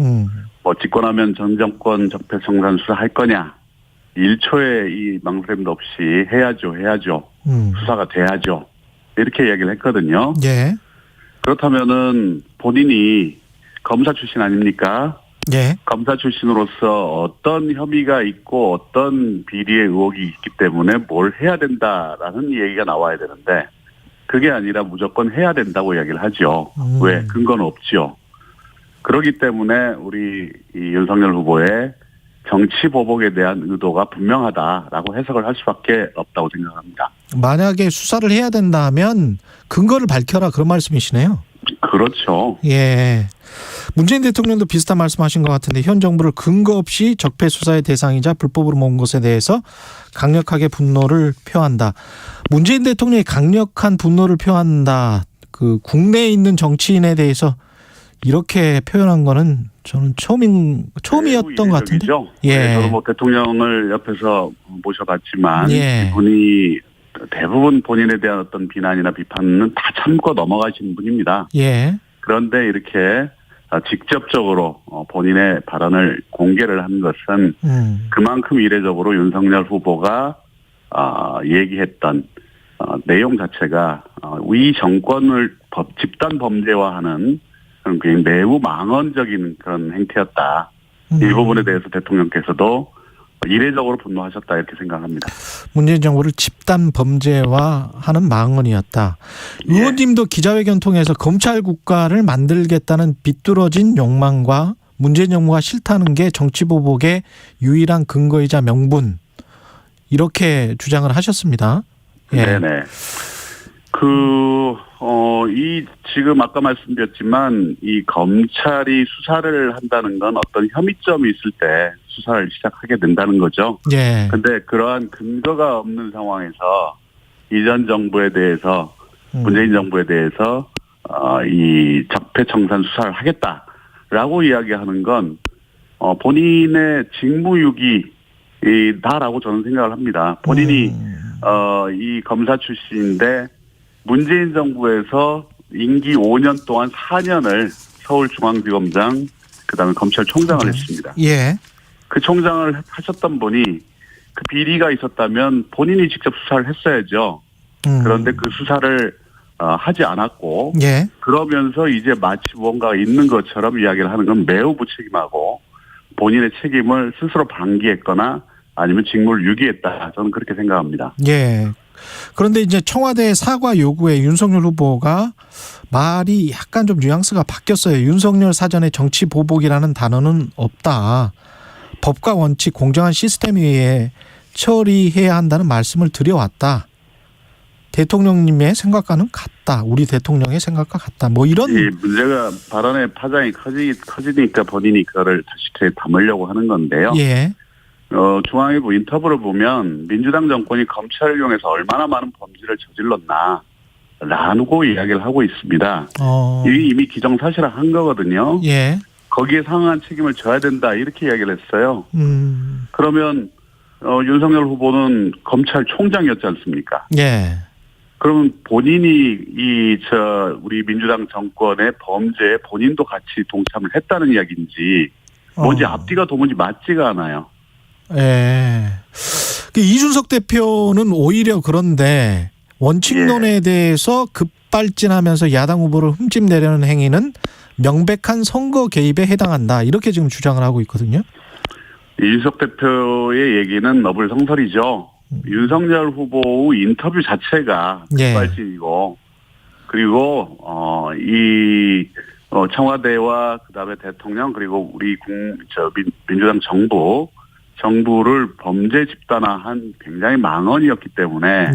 뭐 집권하면 전 정권 적폐 청산 수사할 거냐. 1초의 이 망설임도 없이 해야죠. 수사가 돼야죠. 이렇게 이야기를 했거든요. 예. 그렇다면은 본인이 검사 출신 아닙니까? 예. 검사 출신으로서 어떤 혐의가 있고 어떤 비리의 의혹이 있기 때문에 뭘 해야 된다라는 얘기가 나와야 되는데 그게 아니라 무조건 해야 된다고 이야기를 하죠. 왜? 근거는 없죠. 그렇기 때문에 우리 이 윤석열 후보의 정치 보복에 대한 의도가 분명하다라고 해석을 할 수밖에 없다고 생각합니다. 만약에 수사를 해야 된다면 근거를 밝혀라 그런 말씀이시네요. 그렇죠. 예. 문재인 대통령도 비슷한 말씀하신 것 같은데 현 정부를 근거 없이 적폐 수사의 대상이자 불법으로 모은 것에 대해서 강력하게 분노를 표한다. 문재인 대통령이 강력한 분노를 표한다. 그 국내에 있는 정치인에 대해서 이렇게 표현한 거는 저는 처음이었던 것 같은데. 예. 네, 저도 뭐 대통령을 옆에서 모셔봤지만 예. 이분이 대부분 본인에 대한 어떤 비난이나 비판은 다 참고 넘어가시는 분입니다. 예. 그런데 이렇게 직접적으로 본인의 발언을 공개를 한 것은 그만큼 이례적으로 윤석열 후보가 얘기했던 내용 자체가 위 정권을 집단 범죄화하는 그런 매우 망언적인 그런 행태였다. 이 부분에 대해서 대통령께서도 이례적으로 분노하셨다 이렇게 생각합니다. 문재인 정부를 집단 범죄화하는 망언이었다. 의원님도 기자회견 통해서 검찰 국가를 만들겠다는 비뚤어진 욕망과 문재인 정부가 싫다는 게 정치보복의 유일한 근거이자 명분 이렇게 주장을 하셨습니다. 예. 네네. 지금 아까 말씀드렸지만 이 검찰이 수사를 한다는 건 어떤 혐의점이 있을 때 수사를 시작하게 된다는 거죠. 예. 근데 그러한 근거가 없는 상황에서 이전 정부에 대해서 문재인 정부에 대해서 이 적폐 청산 수사를 하겠다라고 이야기하는 건 본인의 직무유기다라고 저는 생각을 합니다. 본인이 이 검사 출신인데 문재인 정부에서 임기 5년 동안 4년을 서울중앙지검장 그다음에 검찰총장을 했습니다. 예. 그 총장을 하셨던 분이 그 비리가 있었다면 본인이 직접 수사를 했어야죠. 그런데 그 수사를 하지 않았고 예. 그러면서 이제 마치 무언가가 있는 것처럼 이야기를 하는 건 매우 무책임하고 본인의 책임을 스스로 방기했거나 아니면 직무를 유기했다. 저는 그렇게 생각합니다. 예. 그런데 이제 청와대 사과 요구에 윤석열 후보가 말이 약간 좀 뉘앙스가 바뀌었어요. 윤석열 사전에 정치 보복이라는 단어는 없다. 법과 원칙, 공정한 시스템에 의해 처리해야 한다는 말씀을 드려왔다. 대통령님의 생각과는 같다. 우리 대통령의 생각과 같다. 뭐 이런. 이 문제가 발언의 파장이 커지니까 본인이 그거를 다시 담으려고 하는 건데요. 예. 중앙일보 인터뷰를 보면 민주당 정권이 검찰을 이용해서 얼마나 많은 범죄를 저질렀나 라고 이야기를 하고 있습니다. 이미 기정사실화한 거거든요. 예. 거기에 상응한 책임을 져야 된다 이렇게 이야기를 했어요. 그러면 윤석열 후보는 검찰총장이었지 않습니까? 예. 그러면 본인이 우리 민주당 정권의 범죄에 본인도 같이 동참을 했다는 이야기인지 뭔지 앞뒤가 도무지 맞지가 않아요. 예. 이준석 대표는 오히려 그런데 원칙론에 대해서 급발진하면서 야당 후보를 흠집내려는 행위는 명백한 선거 개입에 해당한다. 이렇게 지금 주장을 하고 있거든요. 이준석 대표의 얘기는 너불성설이죠. 윤석열 후보 인터뷰 자체가 급발진이고 그리고 청와대와 그다음에 대통령 그리고 우리 민주당 정부를 범죄 집단화한 굉장히 망언이었기 때문에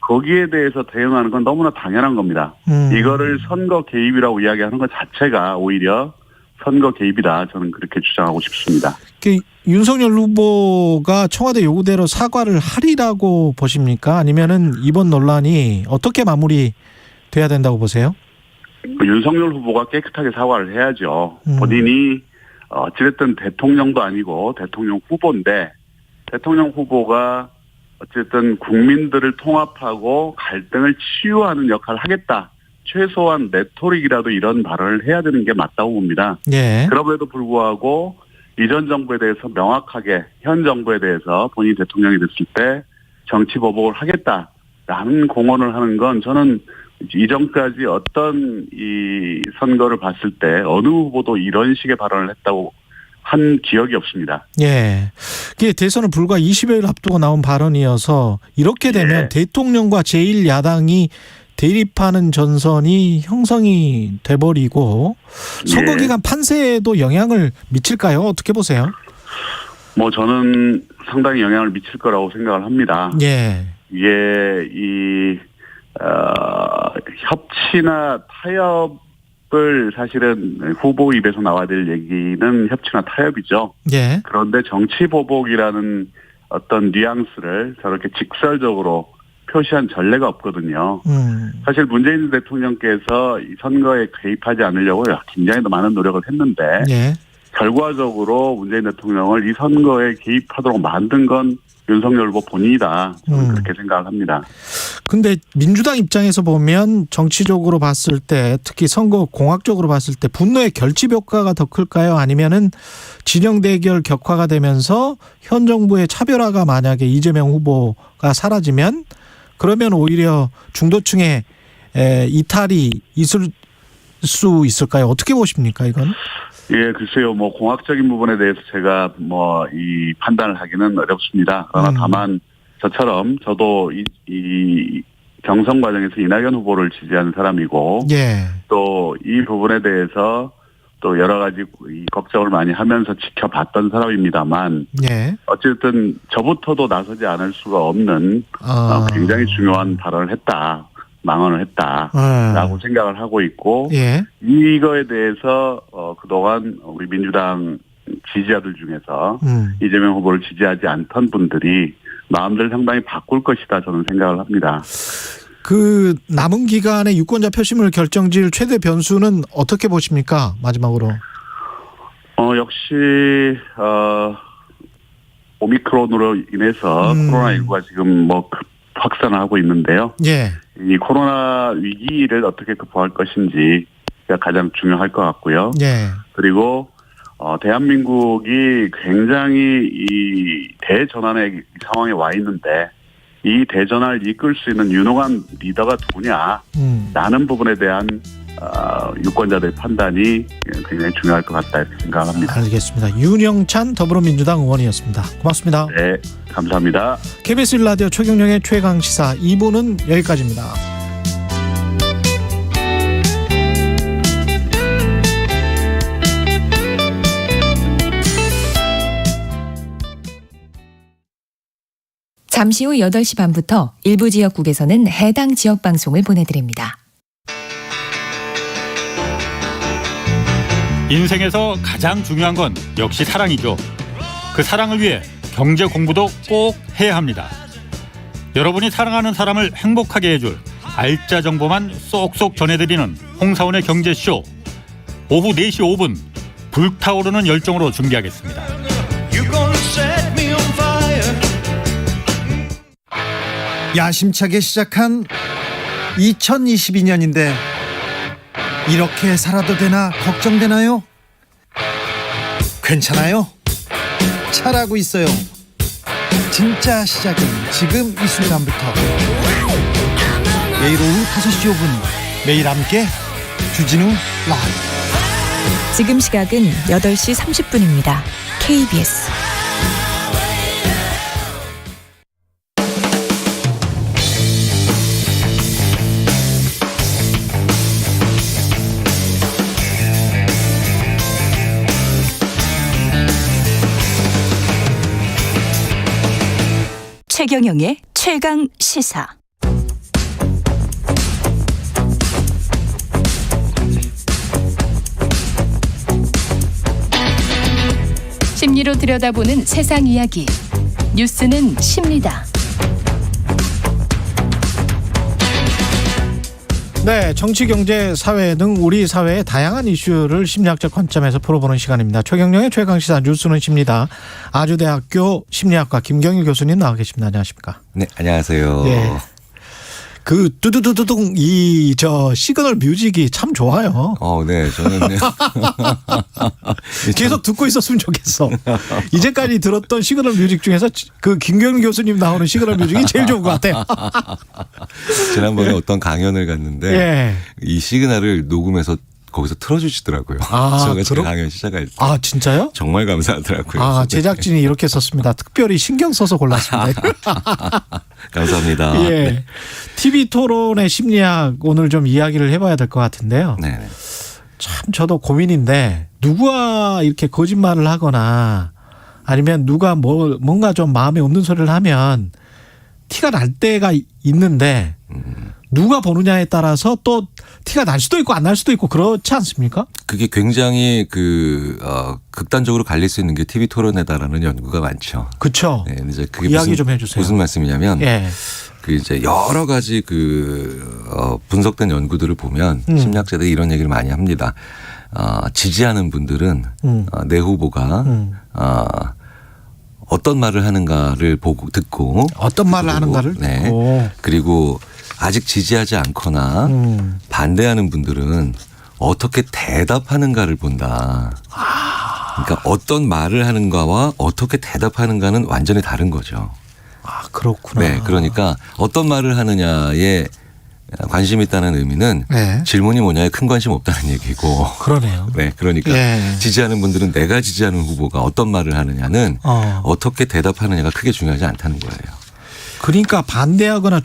거기에 대해서 대응하는 건 너무나 당연한 겁니다. 이거를 선거 개입이라고 이야기하는 것 자체가 오히려 선거 개입이다. 저는 그렇게 주장하고 싶습니다. 윤석열 후보가 청와대 요구대로 사과를 하리라고 보십니까? 아니면은 이번 논란이 어떻게 마무리돼야 된다고 보세요? 윤석열 후보가 깨끗하게 사과를 해야죠. 본인이 어찌됐든 대통령도 아니고 대통령 후보인데 대통령 후보가 어쨌든 국민들을 통합하고 갈등을 치유하는 역할을 하겠다. 최소한 레토릭이라도 이런 발언을 해야 되는 게 맞다고 봅니다. 그럼에도 불구하고 이전 정부에 대해서 명확하게 현 정부에 대해서 본인이 대통령이 됐을 때 정치 보복을 하겠다라는 공언을 하는 건 저는 이전까지 어떤 이 선거를 봤을 때 어느 후보도 이런 식의 발언을 했다고 한 기억이 없습니다. 예. 이게 대선을 불과 20여일 앞두고 나온 발언이어서 이렇게 되면 대통령과 제1야당이 대립하는 전선이 형성이 돼버리고 선거 기간 판세에도 영향을 미칠까요? 어떻게 보세요? 저는 상당히 영향을 미칠 거라고 생각을 합니다. 이게 협치나 타협을 사실은 후보 입에서 나와야 될 얘기는 협치나 타협이죠. 그런데 정치 보복이라는 어떤 뉘앙스를 저렇게 직설적으로 표시한 전례가 없거든요. 사실 문재인 대통령께서 이 선거에 개입하지 않으려고 굉장히 많은 노력을 했는데 결과적으로 문재인 대통령을 이 선거에 개입하도록 만든 건 윤석열 후보 본인이다. 저는 그렇게 생각을 합니다. 근데 민주당 입장에서 보면 정치적으로 봤을 때 특히 선거 공학적으로 봤을 때 분노의 결집 효과가 더 클까요? 아니면은 진영 대결 격화가 되면서 현 정부의 차별화가 만약에 이재명 후보가 사라지면 그러면 오히려 중도층의 이탈이 있을 수 있을까요? 어떻게 보십니까, 이건? 예, 글쎄요, 공학적인 부분에 대해서 제가 이 판단을 하기는 어렵습니다. 그러나 다만 저도 이 경선 과정에서 이낙연 후보를 지지하는 사람이고 또 이 부분에 대해서 또 여러 가지 이 걱정을 많이 하면서 지켜봤던 사람입니다만 어쨌든 저부터도 나서지 않을 수가 없는 굉장히 중요한 발언을 했다. 망언을 했다라고 생각을 하고 있고 이거에 대해서 그동안 우리 민주당 지지자들 중에서 이재명 후보를 지지하지 않던 분들이 마음들 상당히 바꿀 것이다 저는 생각을 합니다. 그 남은 기간에 유권자 표심을 결정질 최대 변수는 어떻게 보십니까? 마지막으로. 역시 오미크론으로 인해서 코로나19가 지금 급 확산을 하고 있는데요. 이 코로나 위기를 어떻게 극복할 것인지가 가장 중요할 것 같고요. 그리고 대한민국이 굉장히 이 대전환의 상황에 와 있는데 이 대전환을 이끌 수 있는 유능한 리더가 누구냐라는 부분에 대한 유권자들의 판단이 굉장히 중요할 것 같다 이렇게 생각합니다. 알겠습니다. 윤영찬 더불어민주당 의원이었습니다. 고맙습니다. 네, 감사합니다. KBS 1라디오 최경영의 최강시사 2부는 여기까지입니다. 잠시 후 8시 반부터 일부 지역국에서는 해당 지역 방송을 보내드립니다. 인생에서 가장 중요한 건 역시 사랑이죠. 그 사랑을 위해 경제 공부도 꼭 해야 합니다. 여러분이 사랑하는 사람을 행복하게 해줄 알짜 정보만 쏙쏙 전해드리는 홍사원의 경제쇼. 오후 4시 5분 불타오르는 열정으로 준비하겠습니다. 야심차게 시작한 2022년인데 이렇게 살아도 되나 걱정되나요? 괜찮아요. 잘하고 있어요. 진짜 시작은 지금 이 순간부터. 매일 오후 5시 5분 매일 함께 주진우 라이브. 지금 시각은 8시 30분입니다. KBS 최경영의 최강 시사. 심리로 들여다보는 세상 이야기. 뉴스는 십니다. 네, 정치, 경제, 사회 등 우리 사회의 다양한 이슈를 심리학적 관점에서 풀어보는 시간입니다. 최경영의 최강시사 뉴스는 십니다. 아주대학교 심리학과 김경일 교수님 나와 계십니다. 안녕하십니까? 네, 안녕하세요. 예. 그 뚜두두두둥 이 저 시그널 뮤직이 참 좋아요. 네, 저는 계속 듣고 있었으면 좋겠어. 이제까지 들었던 시그널 뮤직 중에서 그 김경일 교수님 나오는 시그널 뮤직이 제일 좋은 것 같아요. 지난번에 어떤 강연을 갔는데 예. 이 시그널을 녹음해서 거기서 틀어주시더라고요. 제가 강연 시작할 때. 아, 진짜요? 정말 감사하더라고요. 아, 제작진이 이렇게 썼습니다. 특별히 신경 써서 골랐습니다. 감사합니다. 예. 네. TV 토론의 심리학 오늘 좀 이야기를 해봐야 될 것 같은데요. 네. 참 저도 고민인데 누가 이렇게 거짓말을 하거나 아니면 누가 뭔가 좀 마음에 없는 소리를 하면 티가 날 때가 있는데 누가 보느냐에 따라서 또 티가 날 수도 있고 안 날 수도 있고 그렇지 않습니까? 그게 굉장히 극단적으로 갈릴 수 있는 게 TV 토론회다라는 연구가 많죠. 그렇죠. 네, 이제 그게 이야기 좀 해주세요. 무슨 말씀이냐면, 예. 그 이제 여러 가지 분석된 연구들을 보면 심리학자들이 이런 얘기를 많이 합니다. 지지하는 분들은 내 후보가 어떤 말을 하는가를 듣고 어떤 말을 하는가를 네. 듣고 그리고 아직 지지하지 않거나 반대하는 분들은 어떻게 대답하는가를 본다. 그러니까 어떤 말을 하는가와 어떻게 대답하는가는 완전히 다른 거죠. 아, 그렇구나. 네, 그러니까 어떤 말을 하느냐에 관심 있다는 의미는 네. 질문이 뭐냐에 큰 관심 없다는 얘기고. 그러네요. 네, 그러니까 지지하는 분들은 내가 지지하는 후보가 어떤 말을 하느냐는 어떻게 대답하느냐가 크게 중요하지 않다는 거예요. 그러니까 반대하거나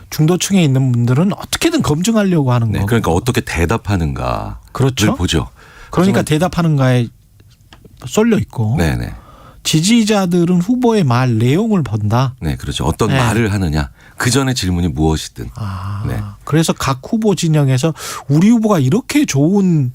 중도층에 있는 분들은 어떻게든 검증하려고 하는 거고. 그러니까 어떻게 대답하는가를 그렇죠? 보죠. 그러니까 대답하는가에 쏠려 있고. 네네. 지지자들은 후보의 말 내용을 본다. 네, 그렇죠. 어떤 말을 하느냐. 그 전에 질문이 무엇이든. 네. 그래서 각 후보 진영에서 우리 후보가 이렇게 좋은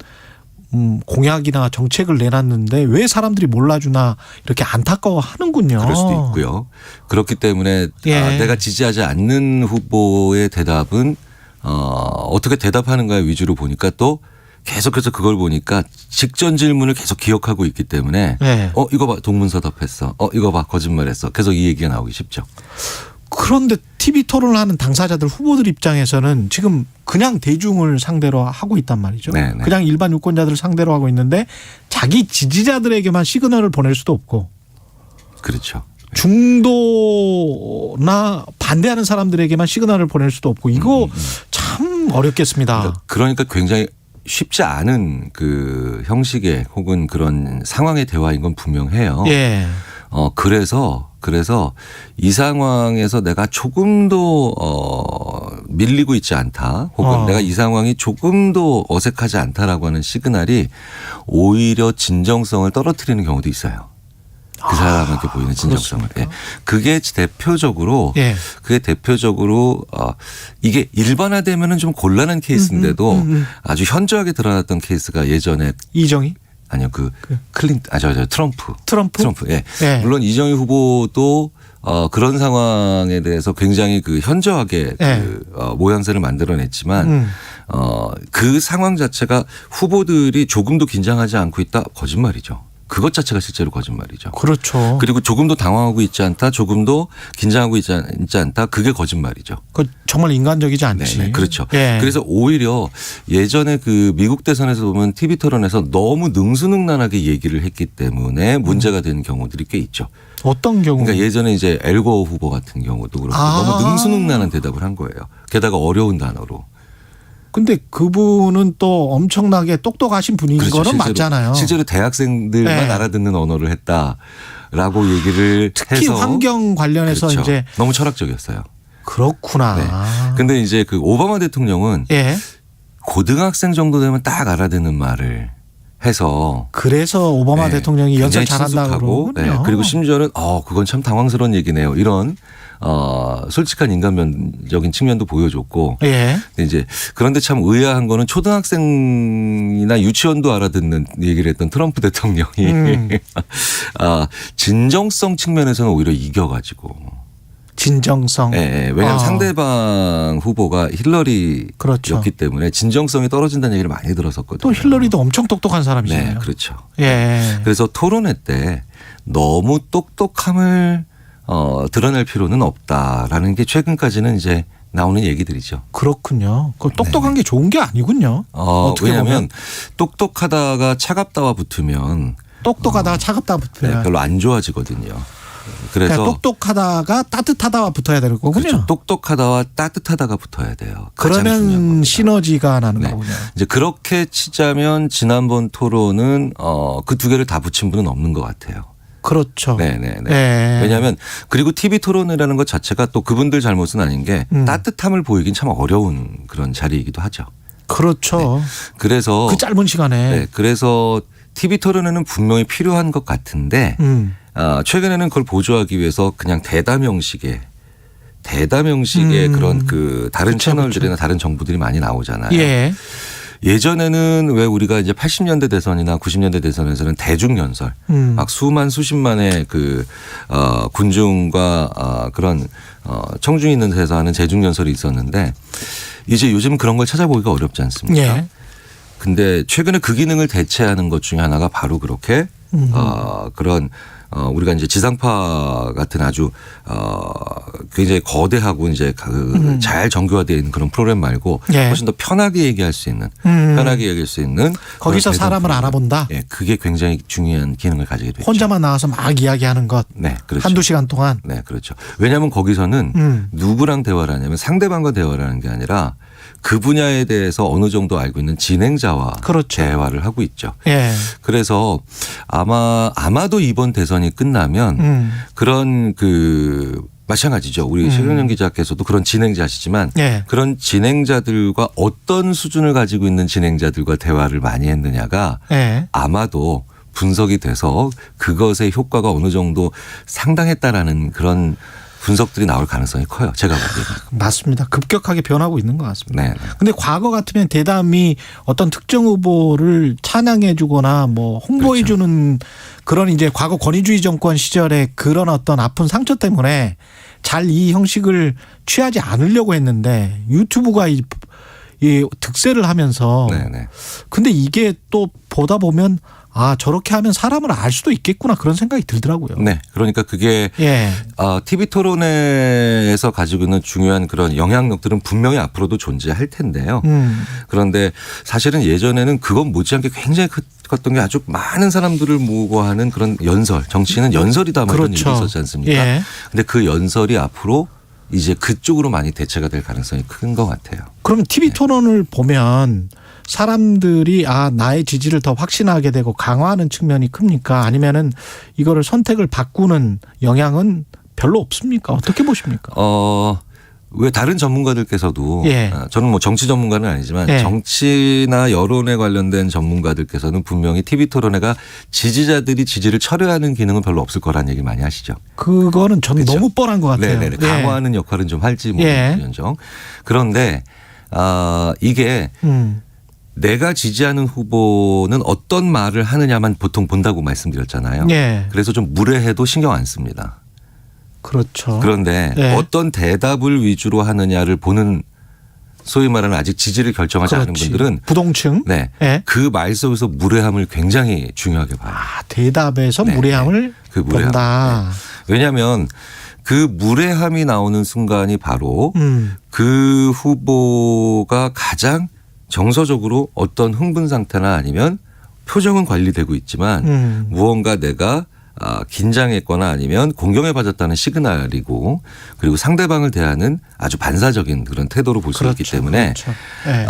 공약이나 정책을 내놨는데 왜 사람들이 몰라주나 이렇게 안타까워하는군요. 그럴 수도 있고요. 그렇기 때문에 내가 지지하지 않는 후보의 대답은 어떻게 대답하는가 위주로 보니까 또 계속해서 그걸 보니까 직전 질문을 계속 기억하고 있기 때문에 이거 봐 동문서답했어. 이거 봐 거짓말했어. 계속 이 얘기가 나오기 쉽죠. 그런데 TV 토론을 하는 당사자들 후보들 입장에서는 지금 그냥 대중을 상대로 하고 있단 말이죠. 네네. 그냥 일반 유권자들을 상대로 하고 있는데 자기 지지자들에게만 시그널을 보낼 수도 없고. 그렇죠. 중도나 반대하는 사람들에게만 시그널을 보낼 수도 없고 이거 참 어렵겠습니다. 그러니까 굉장히 쉽지 않은 그 형식의 혹은 그런 상황의 대화인 건 분명해요. 예. 그래서 이 상황에서 내가 조금도 밀리고 있지 않다 혹은 내가 이 상황이 조금도 어색하지 않다라고 하는 시그널이 오히려 진정성을 떨어뜨리는 경우도 있어요. 그 사람에게 보이는 진정성을. 예. 그게 대표적으로 이게 일반화되면은 좀 곤란한 케이스인데도 아주 현저하게 드러났던 케이스가 예전에 이정희? 아니요, 트럼프. 예. 물론 이정희 후보도 그런 상황에 대해서 굉장히 그 현저하게 모양새를 만들어냈지만 그 상황 자체가 후보들이 조금도 긴장하지 않고 있다 거짓말이죠. 그것 자체가 실제로 거짓말이죠. 그렇죠. 그리고 조금도 당황하고 있지 않다, 조금도 긴장하고 있지 않다, 그게 거짓말이죠. 그 정말 인간적이지 않지. 네네, 그렇죠. 그래서 오히려 예전에 그 미국 대선에서 보면 TV 토론에서 너무 능수능란하게 얘기를 했기 때문에 문제가 되는 경우들이 꽤 있죠. 어떤 경우? 그러니까 예전에 이제 엘고 후보 같은 경우도 그렇고 너무 능수능란한 대답을 한 거예요. 게다가 어려운 단어로. 근데 그분은 또 엄청나게 똑똑하신 분인 그렇죠. 거는 맞잖아요. 실제로 대학생들만 알아듣는 언어를 했다라고 얘기를 특히 해서 환경 관련해서 그렇죠. 이제 너무 철학적이었어요. 그렇구나. 근데 이제 그 오바마 대통령은 고등학생 정도 되면 딱 알아듣는 말을 해서 그래서 오바마 대통령이 연설 잘한다고 그러군요. 그리고 심지어는 그건 참 당황스러운 얘기네요. 이런 솔직한 인간적인 측면도 보여줬고. 근데 이제 그런데 참 의아한 거는 초등학생이나 유치원도 알아듣는 얘기를 했던 트럼프 대통령이 진정성 측면에서는 오히려 이겨가지고. 진정성. 왜냐하면 상대방 후보가 힐러리였기 때문에 진정성이 떨어진다는 얘기를 많이 들었었거든요. 또 힐러리도 엄청 똑똑한 사람이잖아요. 네, 그렇죠. 그래서 토론회 때 너무 똑똑함을 드러낼 필요는 없다라는 게 최근까지는 이제 나오는 얘기들이죠. 그렇군요. 그 똑똑한 게 좋은 게 아니군요. 왜냐하면 똑똑하다가 차갑다와 붙으면 똑똑하다가 차갑다와 붙으면 별로 안 좋아지거든요. 그래서 똑똑하다가 따뜻하다와 붙어야 되는 거군요. 그렇죠. 똑똑하다와 따뜻하다가 붙어야 돼요. 그러면 시너지가 나는 거군요. 이제 그렇게 치자면 지난번 토론은 그 두 개를 다 붙인 분은 없는 것 같아요. 그렇죠. 왜냐하면 그리고 TV 토론이라는 것 자체가 또 그분들 잘못은 아닌 게 따뜻함을 보이긴 참 어려운 그런 자리이기도 하죠. 그렇죠. 그래서 그 짧은 시간에. 그래서 TV 토론에는 분명히 필요한 것 같은데 최근에는 그걸 보조하기 위해서 그냥 대담 형식의 그런 그 다른 채널들이나 다른 정부들이 많이 나오잖아요. 예전에는 왜 우리가 이제 80년대 대선이나 90년대 대선에서는 대중연설, 막 수십만의 그 군중과 그런 청중이 있는 데서 하는 대중연설이 있었는데 이제 요즘 그런 걸 찾아보기가 어렵지 않습니까? 근데 최근에 그 기능을 대체하는 것 중에 하나가 바로 그렇게 그런 우리가 이제 지상파 같은 아주 굉장히 거대하고 이제 잘 정교화되어 있는 그런 프로그램 말고 훨씬 더 편하게 얘기할 수 있는 거기서 사람을 알아본다. 그게 굉장히 중요한 기능을 가지게 되죠. 혼자만 나와서 막 이야기하는 것. 그렇죠. 한두 시간 동안. 네, 그렇죠. 왜냐하면 거기서는 누구랑 대화를 하냐면 상대방과 대화를 하는 게 아니라 그 분야에 대해서 어느 정도 알고 있는 진행자와 대화를 하고 있죠. 그래서 아마도 이번 대선이 끝나면 그런 마찬가지죠. 우리 최경영 기자께서도 그런 진행자시지만 그런 진행자들과 어떤 수준을 가지고 있는 진행자들과 대화를 많이 했느냐가 아마도 분석이 돼서 그것의 효과가 어느 정도 상당했다라는 그런 분석들이 나올 가능성이 커요. 제가 보기에는. 맞습니다. 급격하게 변하고 있는 것 같습니다. 근데 과거 같으면 대담이 어떤 특정 후보를 찬양해 주거나 뭐 홍보해 주는 그런 이제 과거 권위주의 정권 시절에 그런 어떤 아픈 상처 때문에 잘 이 형식을 취하지 않으려고 했는데 유튜브가 이 득세를 하면서 근데 이게 또 보다 보면 저렇게 하면 사람을 알 수도 있겠구나 그런 생각이 들더라고요. 네. 그러니까 그게 TV 토론회에서 가지고 있는 중요한 그런 영향력들은 분명히 앞으로도 존재할 텐데요. 그런데 사실은 예전에는 그건 못지않게 굉장히 컸던 게 아주 많은 사람들을 모으고 하는 그런 연설. 정치는 연설이다 뭐 이런 얘기 있었지 않습니까? 근데 그 연설이 앞으로 이제 그쪽으로 많이 대체가 될 가능성이 큰 것 같아요. 그럼 TV 토론을 보면 사람들이 나의 지지를 더 확신하게 되고 강화하는 측면이 큽니까? 아니면은 이거를 선택을 바꾸는 영향은 별로 없습니까? 어떻게 보십니까? 왜 다른 전문가들께서도 예. 저는 뭐 정치 전문가는 아니지만 예. 정치나 여론에 관련된 전문가들께서는 분명히 TV 토론회가 지지자들이 지지를 철회하는 기능은 별로 없을 거라는 얘기 많이 하시죠. 그거는 저는 너무 뻔한 것 같아요. 네네. 강화하는 역할은 좀 할지 예. 모르겠죠. 그런데 이게 내가 지지하는 후보는 어떤 말을 하느냐만 보통 본다고 말씀드렸잖아요. 예. 그래서 좀 무례해도 신경 안 씁니다. 그렇죠. 그런데 예. 어떤 대답을 위주로 하느냐를 보는 소위 말하는 아직 지지를 결정하지 않은 그렇지. 분들은 부동층. 네. 예. 그 말 속에서 무례함을 굉장히 중요하게 봐요. 대답에서 네. 무례함을 그 무례함. 본다. 네. 왜냐하면 그 무례함이 나오는 순간이 바로 음. 그 후보가 가장 정서적으로 어떤 흥분 상태나 아니면 표정은 관리되고 있지만 무언가 내가 긴장했거나 아니면 공경에 빠졌다는 시그널이고 그리고 상대방을 대하는 아주 반사적인 그런 태도로 볼 수 있기 때문에 그렇죠. 네.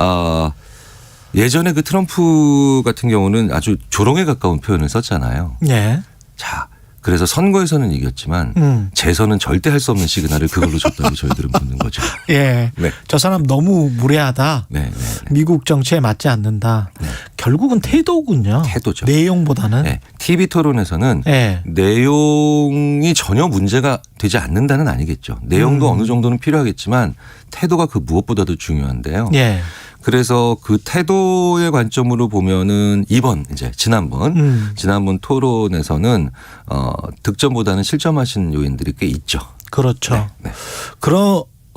예전에 그 트럼프 같은 경우는 아주 조롱에 가까운 표현을 썼잖아요. 예. 자, 그래서 선거에서는 이겼지만 재선은 절대 할 수 없는 시그널을 그걸로 줬다고 저희들은 묻는 거죠. 예. 네. 저 사람 너무 무례하다. 네. 미국 정치에 맞지 않는다. 결국은 태도군요. 태도죠. 내용보다는. 네. TV 토론에서는 예. 내용이 전혀 문제가 되지 않는다는 아니겠죠. 내용도 어느 정도는 필요하겠지만 태도가 그 무엇보다도 중요한데요. 예. 그래서 그 태도의 관점으로 보면은 지난번 토론에서는 득점보다는 실점하신 요인들이 꽤 있죠. 그렇죠. 네.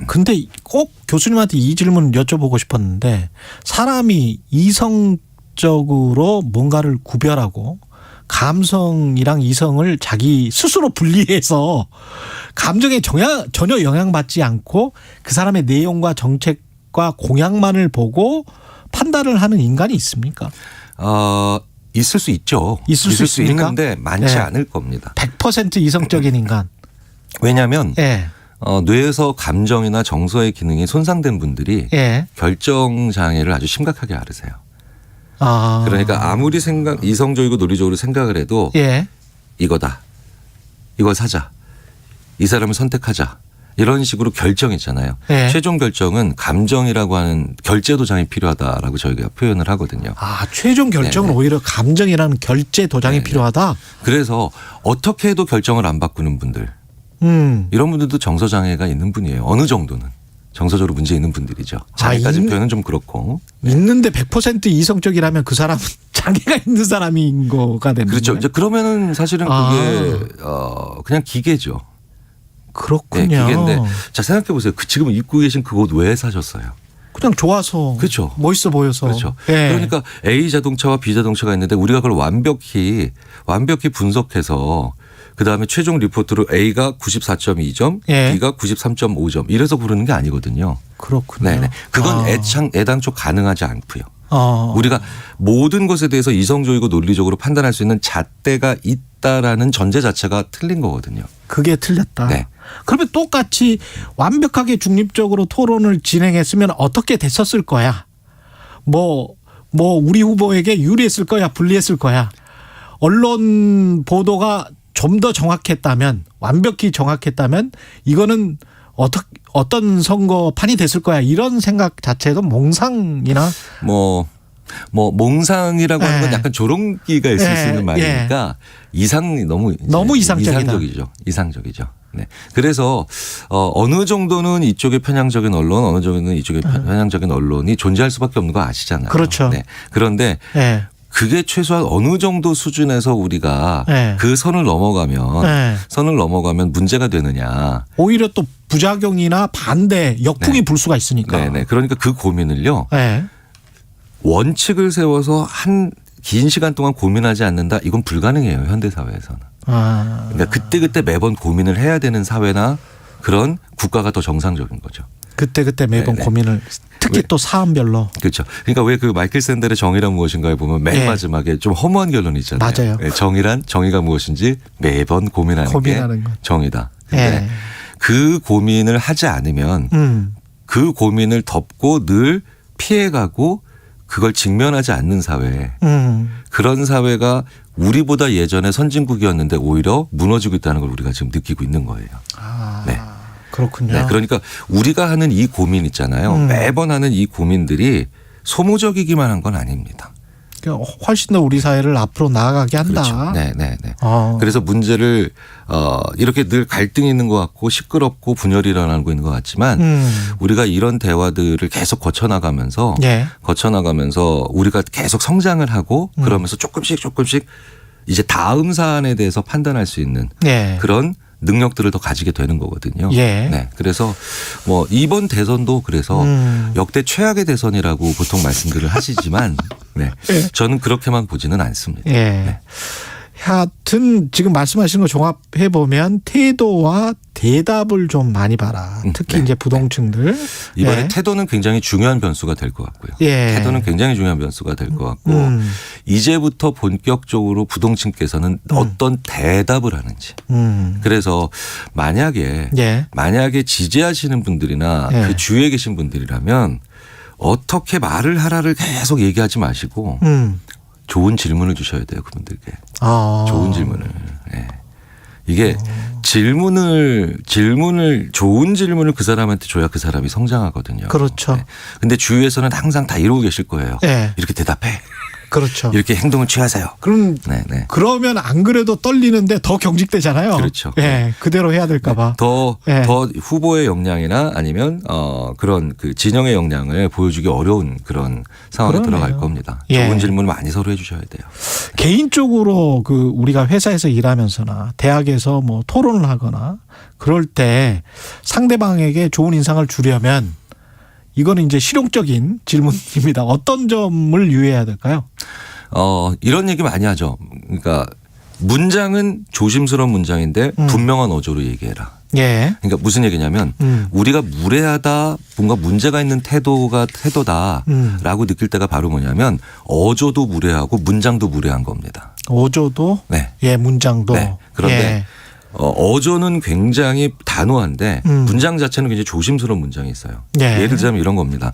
근데 꼭 교수님한테 이 질문 여쭤보고 싶었는데 사람이 이성적으로 뭔가를 구별하고 감성이랑 이성을 자기 스스로 분리해서 감정에 전혀 영향받지 않고 그 사람의 내용과 정책과 공약만을 보고 판단을 하는 인간이 있습니까? 있을 수 있죠. 있을 수 있습니까? 있는데 많지 네. 않을 겁니다. 100% 이성적인 인간. 왜냐하면 예. 뇌에서 감정이나 정서의 기능이 손상된 분들이 예. 결정 장애를 아주 심각하게 앓으세요. 아. 그러니까 아무리 이성적이고 논리적으로 생각을 해도 예. 이거다. 이걸 사자. 이 사람을 선택하자. 이런 식으로 결정했잖아요. 예. 최종 결정은 감정이라고 하는 결제 도장이 필요하다라고 저희가 표현을 하거든요. 최종 결정은 오히려 감정이라는 결제 도장이 필요하다. 그래서 어떻게 해도 결정을 안 바꾸는 분들. 이런 분들도 정서 장애가 있는 분이에요. 어느 정도는. 정서적으로 문제 있는 분들이죠. 장애까지 표현은 좀 그렇고. 있는데 100% 이성적이라면 그 사람은 장애가 있는 사람인 거가 되는 그렇죠. 이제 그러면은 사실은 그게 그냥 기계죠. 그렇군요. 네, 기계인데 자 생각해 보세요. 지금 입고 계신 그 옷 왜 사셨어요? 그냥 좋아서. 그렇죠. 멋있어 보여서. 그렇죠. 예. 그러니까 A 자동차와 B 자동차가 있는데 우리가 그걸 완벽히 분석해서 그다음에 최종 리포트로 A가 94.2점, 예. B가 93.5점 이래서 고르는 게 아니거든요. 그렇군요. 네네. 그건 애당초 가능하지 않고요. 어. 우리가 모든 것에 대해서 이성적이고 논리적으로 판단할 수 있는 잣대가 있다라는 전제 자체가 틀린 거거든요. 그게 틀렸다. 네. 그러면 똑같이 완벽하게 중립적으로 토론을 진행했으면 어떻게 됐었을 거야? 뭐 우리 후보에게 유리했을 거야, 불리했을 거야. 언론 보도가 좀 더 정확했다면, 완벽히 정확했다면 이거는 어떤 선거판이 됐을 거야. 이런 생각 자체도 몽상이나 몽상이라고 하는 건 약간 조롱기가 있을 수 있는 말이니까 너무 이상적이죠. 네. 그래서 어느 정도는 이쪽에 편향적인 언론, 어느 정도는 이쪽에 편향적인 언론이 존재할 수밖에 없는 거 아시잖아요. 그렇죠. 네. 그런데 그게 최소한 어느 정도 수준에서 우리가 그 선을 넘어가면 문제가 되느냐. 오히려 또 부작용이나 반대, 역풍이 불 수가 있으니까. 네네. 그러니까 그 고민을요. 원칙을 세워서 한 긴 시간 동안 고민하지 않는다. 이건 불가능해요. 현대 사회에서는. 그러니까 그때 매번 고민을 해야 되는 사회나 그런 국가가 더 정상적인 거죠. 그때 매번 고민을 특히 또 사안별로. 그렇죠. 그러니까 왜 그 마이클 샌델의 정의란 무엇인가에 보면 맨 마지막에 좀 허무한 결론이 있잖아요. 맞아요. 정의가 무엇인지 매번 고민하는 게 정의다. 근데 그 고민을 하지 않으면 그 고민을 덮고 늘 피해가고 그걸 직면하지 않는 사회. 그런 사회가 우리보다 예전에 선진국이었는데 오히려 무너지고 있다는 걸 우리가 지금 느끼고 있는 거예요. 네. 그렇군요. 네, 그러니까 우리가 하는 이 고민 있잖아요. 매번 하는 이 고민들이 소모적이기만 한 건 아닙니다. 훨씬 더 우리 사회를 앞으로 나아가게 한다. 그렇죠. 네. 그래서 문제를 이렇게 늘 갈등이 있는 것 같고 시끄럽고 분열이 일어나고 있는 것 같지만 우리가 이런 대화들을 계속 거쳐나가면서 우리가 계속 성장을 하고 그러면서 조금씩 이제 다음 사안에 대해서 판단할 수 있는 그런 능력들을 더 가지게 되는 거거든요. 네. 그래서 뭐 이번 대선도 그래서 역대 최악의 대선이라고 보통 말씀들을 하시지만 저는 그렇게만 보지는 않습니다. 하여튼 지금 말씀하신 거 종합해 보면 태도와 대답을 좀 많이 봐라. 특히 이제 부동층들. 이번에 태도는 굉장히 중요한 변수가 될 것 같고요. 태도는 굉장히 중요한 변수가 될 것 같고 이제부터 본격적으로 부동층께서는 어떤 대답을 하는지. 그래서 만약에 지지하시는 분들이나 그 주위에 계신 분들이라면 어떻게 말을 하라를 계속 얘기하지 마시고 좋은 질문을 주셔야 돼요, 그분들께. 좋은 질문을. 이게 좋은 질문을 그 사람한테 줘야 그 사람이 성장하거든요. 그렇죠. 근데 주위에서는 항상 다 이러고 계실 거예요. 이렇게 대답해. 그렇죠. 이렇게 행동을 취하세요. 그러면 안 그래도 떨리는데 더 경직되잖아요. 그렇죠. 그대로 해야 될까 봐. 더 후보의 역량이나 아니면 그런 그 진영의 역량을 보여주기 어려운 그런 상황에 들어갈 겁니다. 좋은 질문을 많이 서로 해주셔야 돼요. 개인적으로 그 우리가 회사에서 일하면서나 대학에서 뭐 토론을 하거나 그럴 때 상대방에게 좋은 인상을 주려면 이거는 이제 실용적인 질문입니다. 어떤 점을 유의해야 될까요? 이런 얘기 많이 하죠. 그러니까 문장은 조심스러운 문장인데 분명한 어조로 얘기해라. 그러니까 무슨 얘기냐면 우리가 무례하다, 뭔가 문제가 있는 태도다라고 느낄 때가 바로 뭐냐면 어조도 무례하고 문장도 무례한 겁니다. 어조도? 문장도. 그런데 어조는 굉장히 단호한데 문장 자체는 굉장히 조심스러운 문장이 있어요. 예를 들자면 이런 겁니다.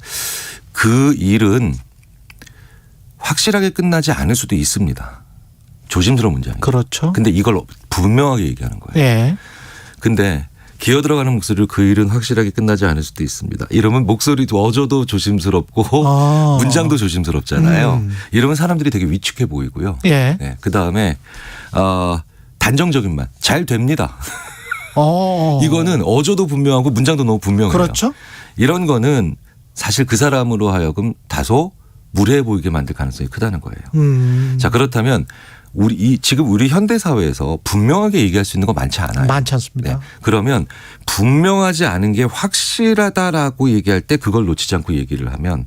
그 일은 확실하게 끝나지 않을 수도 있습니다. 조심스러운 문장이에요. 그렇죠. 근데 이걸 분명하게 얘기하는 거예요. 근데 기어 들어가는 목소리로 그 일은 확실하게 끝나지 않을 수도 있습니다. 이러면 목소리도 어조도 조심스럽고 문장도 조심스럽잖아요. 이러면 사람들이 되게 위축해 보이고요. 그다음에 단정적인 말 잘 됩니다. 이거는 어조도 분명하고 문장도 너무 분명해요. 그렇죠. 이런 거는 사실 그 사람으로 하여금 다소 무례해 보이게 만들 가능성이 크다는 거예요. 자, 그렇다면 지금 우리 현대 사회에서 분명하게 얘기할 수 있는 거 많지 않아요. 많지 않습니다. 그러면 분명하지 않은 게 확실하다라고 얘기할 때 그걸 놓치지 않고 얘기를 하면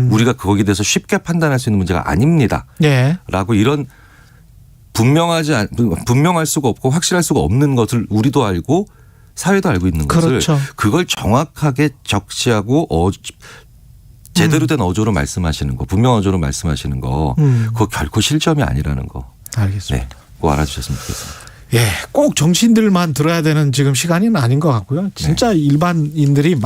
우리가 거기에 대해서 쉽게 판단할 수 있는 문제가 아닙니다. 라고 이런 분명할 수가 없고 확실할 수가 없는 것을 우리도 알고 사회도 알고 있는 것을 그걸 정확하게 적시하고 제대로 된 어조로 말씀하시는 거, 분명한 어조로 말씀하시는 거, 그거 결코 실점이 아니라는 거. 알겠습니다. 꼭 알아주셨으면 좋겠습니다. 꼭 정치인들만 들어야 되는 지금 시간은 아닌 것 같고요. 진짜 일반인들이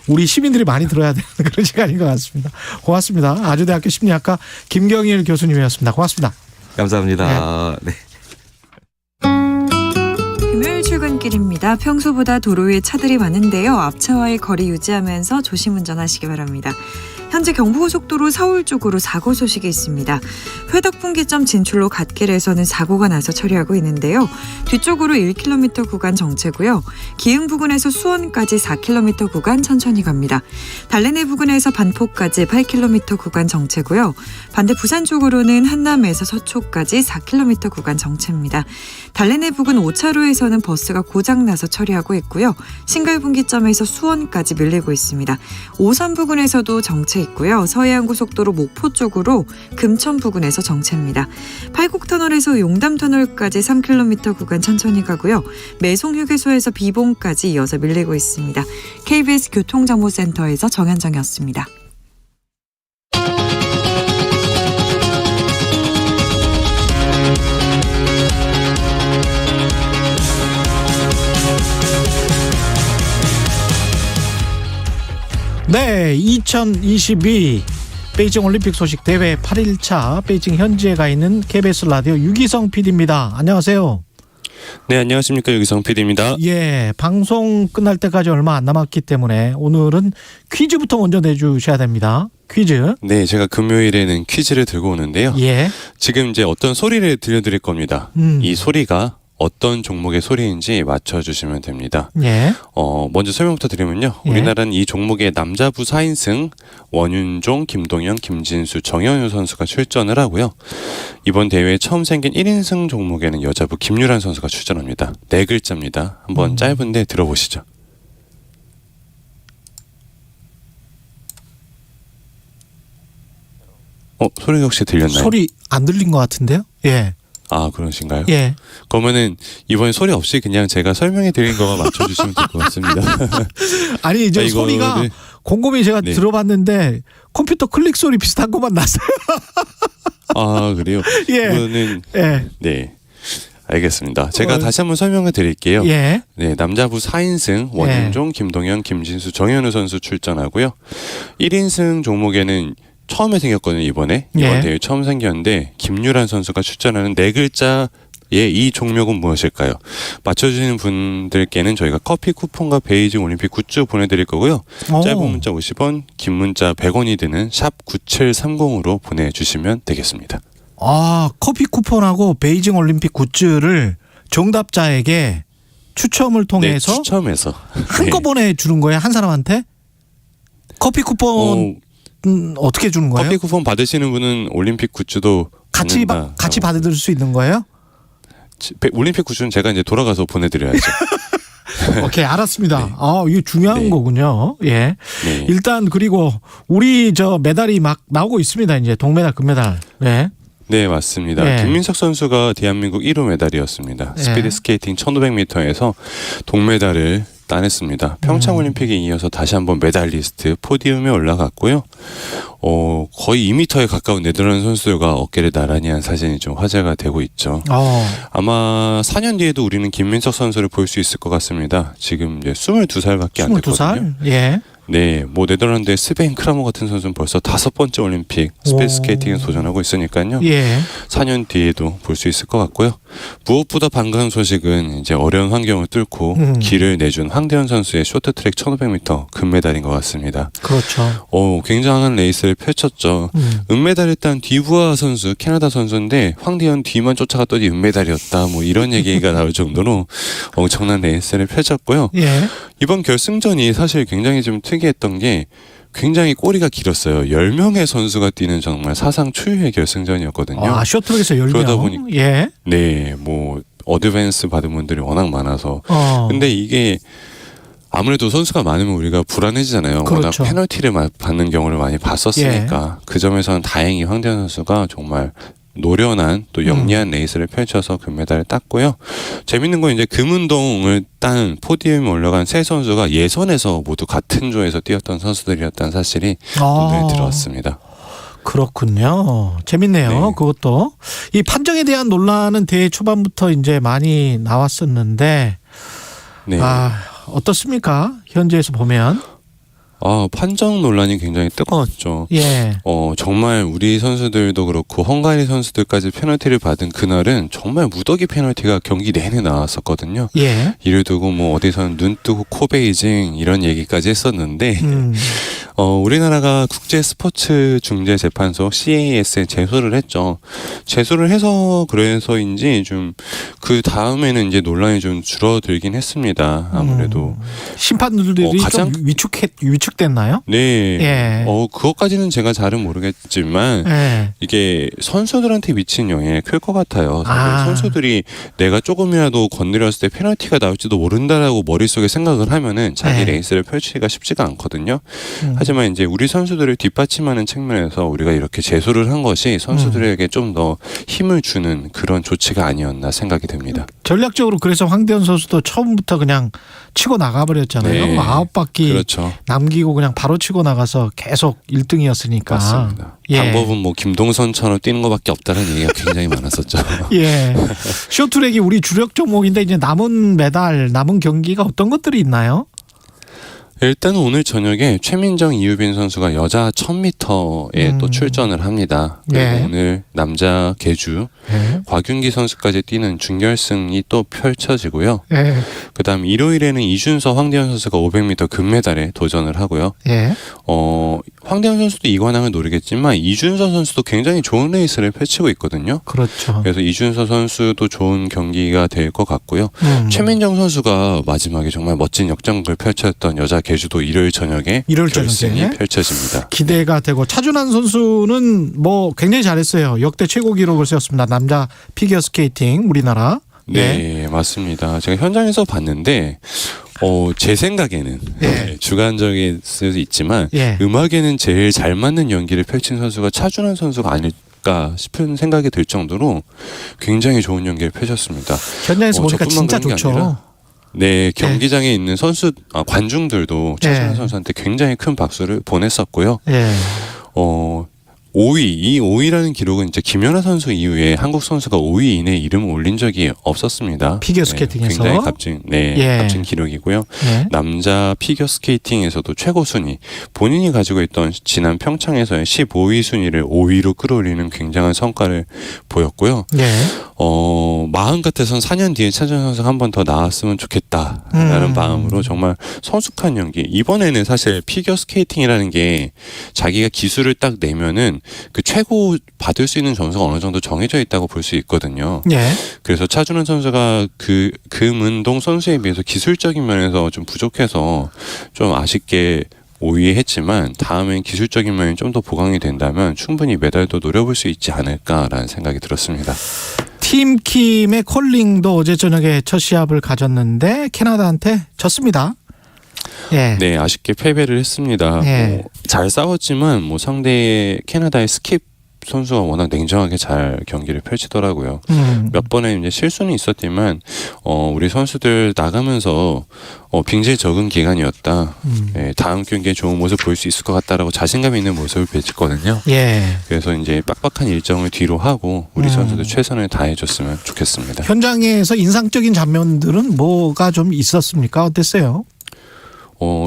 우리 시민들이 많이 들어야 되는 그런 시간인 것 같습니다. 고맙습니다. 아주대학교 심리학과 김경일 교수님이었습니다. 고맙습니다. 감사합니다. 금요일 출근길입니다. 평소보다 도로 위에 차들이 많은데요. 앞차와의 거리 유지하면서 조심 운전하시기 바랍니다. 현재 경부고속도로 서울 쪽으로 사고 소식이 있습니다. 회덕분기점 진출로 갓길에서는 사고가 나서 처리하고 있는데요. 뒤쪽으로 1km 구간 정체고요. 기흥 부근에서 수원까지 4km 구간 천천히 갑니다. 달래내 부근에서 반포까지 8km 구간 정체고요. 반대 부산 쪽으로는 한남에서 서초까지 4km 구간 정체입니다. 달래내 부근 5차로에서는 버스가 고장나서 처리하고 있고요. 신갈분기점에서 수원까지 밀리고 있습니다. 오산 부근에서도 정체 있고요. 서해안고속도로 목포 쪽으로 금천 부근에서 정체입니다. 팔곡터널에서 용담터널까지 3km 구간 천천히 가고요. 매송휴게소에서 비봉까지 이어서 밀리고 있습니다. KBS 교통정보센터에서 정현정이었습니다. 네, 2022 베이징 올림픽 소식 대회 8일차 베이징 현지에 가 있는 KBS 라디오 유기성 PD입니다. 안녕하세요. 네, 안녕하십니까. 유기성 PD입니다. 예, 방송 끝날 때까지 얼마 안 남았기 때문에 오늘은 퀴즈부터 먼저 내주셔야 됩니다. 퀴즈. 네, 제가 금요일에는 퀴즈를 들고 오는데요. 예. 지금 이제 어떤 소리를 들려드릴 겁니다. 이 소리가 어떤 종목의 소리인지 맞춰주시면 됩니다. 예. 먼저 설명부터 드리면요. 예. 우리나라는 이 종목의 남자부 4인승 원윤종, 김동현, 김진수, 정현우 선수가 출전을 하고요. 이번 대회에 처음 생긴 1인승 종목에는 여자부 김유란 선수가 출전합니다. 4글자입니다. 한번 짧은데 들어보시죠. 소리 혹시 들렸나요? 소리 안 들린 것 같은데요? 예. 아, 그러신가요? 예. 그러면은 이번에 소리 없이 그냥 제가 설명해 드린 거만 맞춰주시면 될 것 같습니다. 아니, 저 소리가 곰곰이 제가 들어봤는데 컴퓨터 클릭 소리 비슷한 것만 났어요. 아, 그래요? 예. 이거는 네. 알겠습니다. 제가 다시 한번 설명을 드릴게요. 예. 네, 남자부 4인승 원윤종, 김동현, 김진수, 정현우 선수 출전하고요. 1인승 종목에는 처음에 생겼거든요. 이번 대회 처음 생겼는데 김유란 선수가 출전하는 4글자의 이 종목은 무엇일까요? 맞춰주시는 분들께는 저희가 커피 쿠폰과 베이징 올림픽 굿즈 보내드릴 거고요. 짧은 문자 50원, 긴 문자 100원이 드는 샵 9730으로 보내주시면 되겠습니다. 아, 커피 쿠폰하고 베이징 올림픽 굿즈를 정답자에게 추첨을 통해서 추첨해서 한꺼번에 주는 거예요? 한 사람한테? 커피 쿠폰 어떻게 주는 거예요? 커피 쿠폰 받으시는 분은 올림픽 굿즈도 같이 받을 수 있는 거예요? 올림픽 굿즈는 제가 이제 돌아가서 보내드려야죠. 오케이, 알았습니다. 네. 아, 이게 중요한 거군요. 예. 네. 일단 그리고 우리 저 메달이 막 나오고 있습니다. 이제 동메달, 금메달. 네. 네, 맞습니다. 네. 김민석 선수가 대한민국 1호 메달이었습니다. 네. 스피드 스케이팅 1500m에서 동메달을 따냈습니다. 평창올림픽에 이어서 다시 한번 메달리스트 포디움에 올라갔고요. 거의 2m에 가까운 네덜란드 선수들과 어깨를 나란히 한 사진이 좀 화제가 되고 있죠. 아마 4년 뒤에도 우리는 김민석 선수를 볼 수 있을 것 같습니다. 지금 이제 22살밖에 안 됐거든요. 22살? 예. 네, 뭐 네덜란드의 스베인 크라모 같은 선수는 벌써 5번째 올림픽 스피드 스케이팅에 도전하고 있으니까요. 예. 4년 뒤에도 볼 수 있을 것 같고요. 무엇보다 반가운 소식은 이제 어려운 환경을 뚫고 길을 내준 황대현 선수의 쇼트트랙 1500m 금메달인 것 같습니다. 그렇죠. 굉장한 레이스를 펼쳤죠. 은메달을 딴 디부아 선수, 캐나다 선수인데 황대현 뒤만 쫓아갔더니 은메달이었다. 뭐 이런 얘기가 나올 정도로 엄청난 레이스를 펼쳤고요. 예. 이번 결승전이 사실 굉장히 좀 특이했던 게 굉장히 꼬리가 길었어요. 10명의 선수가 뛰는 정말 사상 초유의 결승전이었거든요. 아, 쇼트랙에서 10명. 그러다 보니 예. 네, 뭐 어드밴스 받은 분들이 워낙 많아서. 근데 이게 아무래도 선수가 많으면 우리가 불안해지잖아요. 그렇죠. 워낙 페널티를 받는 경우를 많이 봤었으니까. 그 점에서는 다행히 황대현 선수가 정말 노련한 또 영리한 레이스를 펼쳐서 금메달을 땄고요. 재밌는 건 이제 금운동을 딴 포디움에 올라간 세 선수가 예선에서 모두 같은 조에서 뛰었던 선수들이었다는 사실이 눈에 들어왔습니다. 그렇군요. 재밌네요. 네. 그것도. 이 판정에 대한 논란은 대회 초반부터 이제 많이 나왔었는데 어떻습니까? 현지에서 보면. 판정 논란이 굉장히 뜨거웠죠. 예. 정말 우리 선수들도 그렇고 헝가리 선수들까지 페널티를 받은 그날은 정말 무더기 페널티가 경기 내내 나왔었거든요. 예. 이를 두고 뭐 어디서는 눈 뜨고 코 베이징 이런 얘기까지 했었는데 우리나라가 국제 스포츠 중재 재판소 CAS에 제소를 했죠. 제소를 해서 그래서인지 좀 그 다음에는 이제 논란이 좀 줄어들긴 했습니다. 아무래도 심판들이 가장 좀 위축됐나요? 네. 예. 그것까지는 제가 잘은 모르겠지만 이게 선수들한테 미친 영향이 클 것 같아요. 선수들이 내가 조금이라도 건드렸을 때 페널티가 나올지도 모른다라고 머릿속에 생각을 하면은 자기 레이스를 펼치기가 쉽지가 않거든요. 하지만 이제 우리 선수들을 뒷받침하는 측면에서 우리가 이렇게 제소를 한 것이 선수들에게 좀 더 힘을 주는 그런 조치가 아니었나 생각이 듭니다. 전략적으로 그래서 황대현 선수도 처음부터 그냥 치고 나가버렸잖아요. 네. 9바퀴 그렇죠. 남기고 그냥 바로 치고 나가서 계속 1등이었으니까. 맞습니다. 방법은 뭐 김동선처럼 뛰는 것밖에 없다는 얘기가 굉장히 많았었죠. 예. 쇼트랙이 우리 주력 종목인데 이제 남은 메달, 남은 경기가 어떤 것들이 있나요? 일단 오늘 저녁에 최민정, 이유빈 선수가 여자 1000m에 또 출전을 합니다. 그리고 네. 오늘 남자 계주 네. 곽윤기 선수까지 뛰는 준결승이 또 펼쳐지고요. 네. 그다음 일요일에는 이준서, 황대현 선수가 500m 금메달에 도전을 하고요. 예. 황대현 선수도 이관왕을 노리겠지만 이준서 선수도 굉장히 좋은 레이스를 펼치고 있거든요. 그렇죠. 그래서 이준서 선수도 좋은 경기가 될 것 같고요. 최민정 선수가 마지막에 정말 멋진 역전극을 펼쳤던 여자 계주도 일요일 저녁에 결승이 펼쳐집니다. 기대가 되고 차준환 선수는 뭐 굉장히 잘했어요. 역대 최고 기록을 세웠습니다. 남자 피겨 스케이팅 우리나라. 네, 맞습니다. 제가 현장에서 봤는데 제 생각에는 주관적일 수도 있지만 음악에는 제일 잘 맞는 연기를 펼친 선수가 차준환 선수가 아닐까 싶은 생각이 들 정도로 굉장히 좋은 연기를 펼쳤습니다. 현장에서 보니까 진짜 좋죠. 네, 경기장에 있는 관중들도 차준환 선수한테 굉장히 큰 박수를 보냈었고요. 5위, 이 5위라는 기록은 이제 김연아 선수 이후에 한국 선수가 5위 이내에 이름을 올린 적이 없었습니다. 피겨 스케이팅에서 굉장히 값진 기록이고요. 남자 피겨 스케이팅에서도 최고 순위, 본인이 가지고 있던 지난 평창에서의 15위 순위를 5위로 끌어올리는 굉장한 성과를 보였고요. 마음 같아선 4년 뒤에 차준환 선수가 한 번 더 나왔으면 좋겠다라는 마음으로 정말 성숙한 연기. 이번에는 사실 피겨 스케이팅이라는 게 자기가 기술을 딱 내면은 그 최고 받을 수 있는 점수가 어느 정도 정해져 있다고 볼 수 있거든요. 그래서 차준환 선수가 금운동 선수에 비해서 기술적인 면에서 좀 부족해서 좀 아쉽게 5위에 했지만 다음엔 기술적인 면이 좀 더 보강이 된다면 충분히 메달도 노려볼 수 있지 않을까라는 생각이 들었습니다. 팀킴의 컬링도 어제 저녁에 첫 시합을 가졌는데 캐나다한테 졌습니다. 네, 아쉽게 패배를 했습니다. 잘 싸웠지만 상대 캐나다의 스킵 선수가 워낙 냉정하게 잘 경기를 펼치더라고요. 몇 번의 이제 실수는 있었지만 우리 선수들 나가면서 빙질 적은 기간이었다. 다음 경기에 좋은 모습 보일 수 있을 것 같다라고 자신감 있는 모습을 펼쳤거든요. 그래서 이제 빡빡한 일정을 뒤로 하고 우리 선수들 최선을 다해줬으면 좋겠습니다. 현장에서 인상적인 장면들은 뭐가 좀 있었습니까? 어땠어요?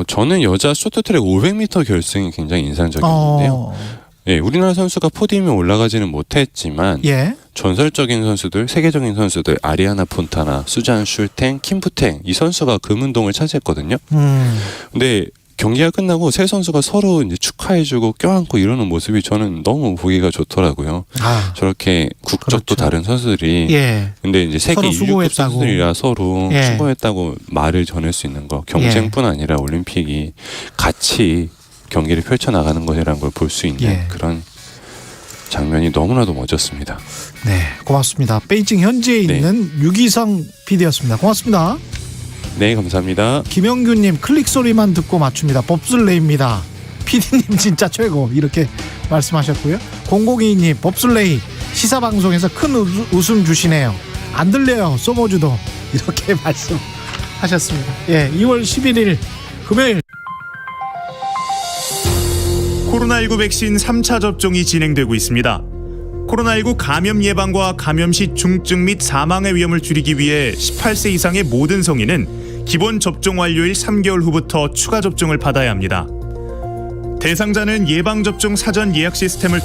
저는 여자 쇼트트랙 500m 결승이 굉장히 인상적이었는데요. 우리나라 선수가 포디움에 올라가지는 못했지만 전설적인 선수들, 세계적인 선수들 아리아나 폰타나, 수잔 슐탱, 킴부탱 이 선수가 금운동을 차지했거든요. 근데 경기가 끝나고 세 선수가 서로 이제 축하해주고 껴안고 이러는 모습이 저는 너무 보기가 좋더라고요. 저렇게 국적도 다른 선수들이 근데 이제 세계 1급 선수들이라 서로 수고했다고 말을 전할 수 있는 거, 경쟁뿐 아니라 올림픽이 같이 경기를 펼쳐나가는 것이라는 걸 볼 수 있는 그런 장면이 너무나도 멋졌습니다. 네, 고맙습니다. 베이징 현지에 있는 유기성 PD였습니다. 고맙습니다. 네, 감사합니다. 김영규님 클릭 소리만 듣고 맞춥니다. 법슬레이입니다. PD님 진짜 최고 이렇게 말씀하셨고요. 0022님 법슬레이 시사방송에서 큰 웃음 주시네요. 안 들려요. 소모주도 이렇게 말씀하셨습니다. 2월 11일 금요일 코로나19 백신 3차 접종이 진행되고 있습니다. 코로나19 감염 예방과 감염 시 중증 및 사망의 위험을 줄이기 위해 18세 이상의 모든 성인은 기본 접종 완료일 3개월 후부터 추가 접종을 받아야 합니다. 대상자는 예방접종 사전 예약 시스템을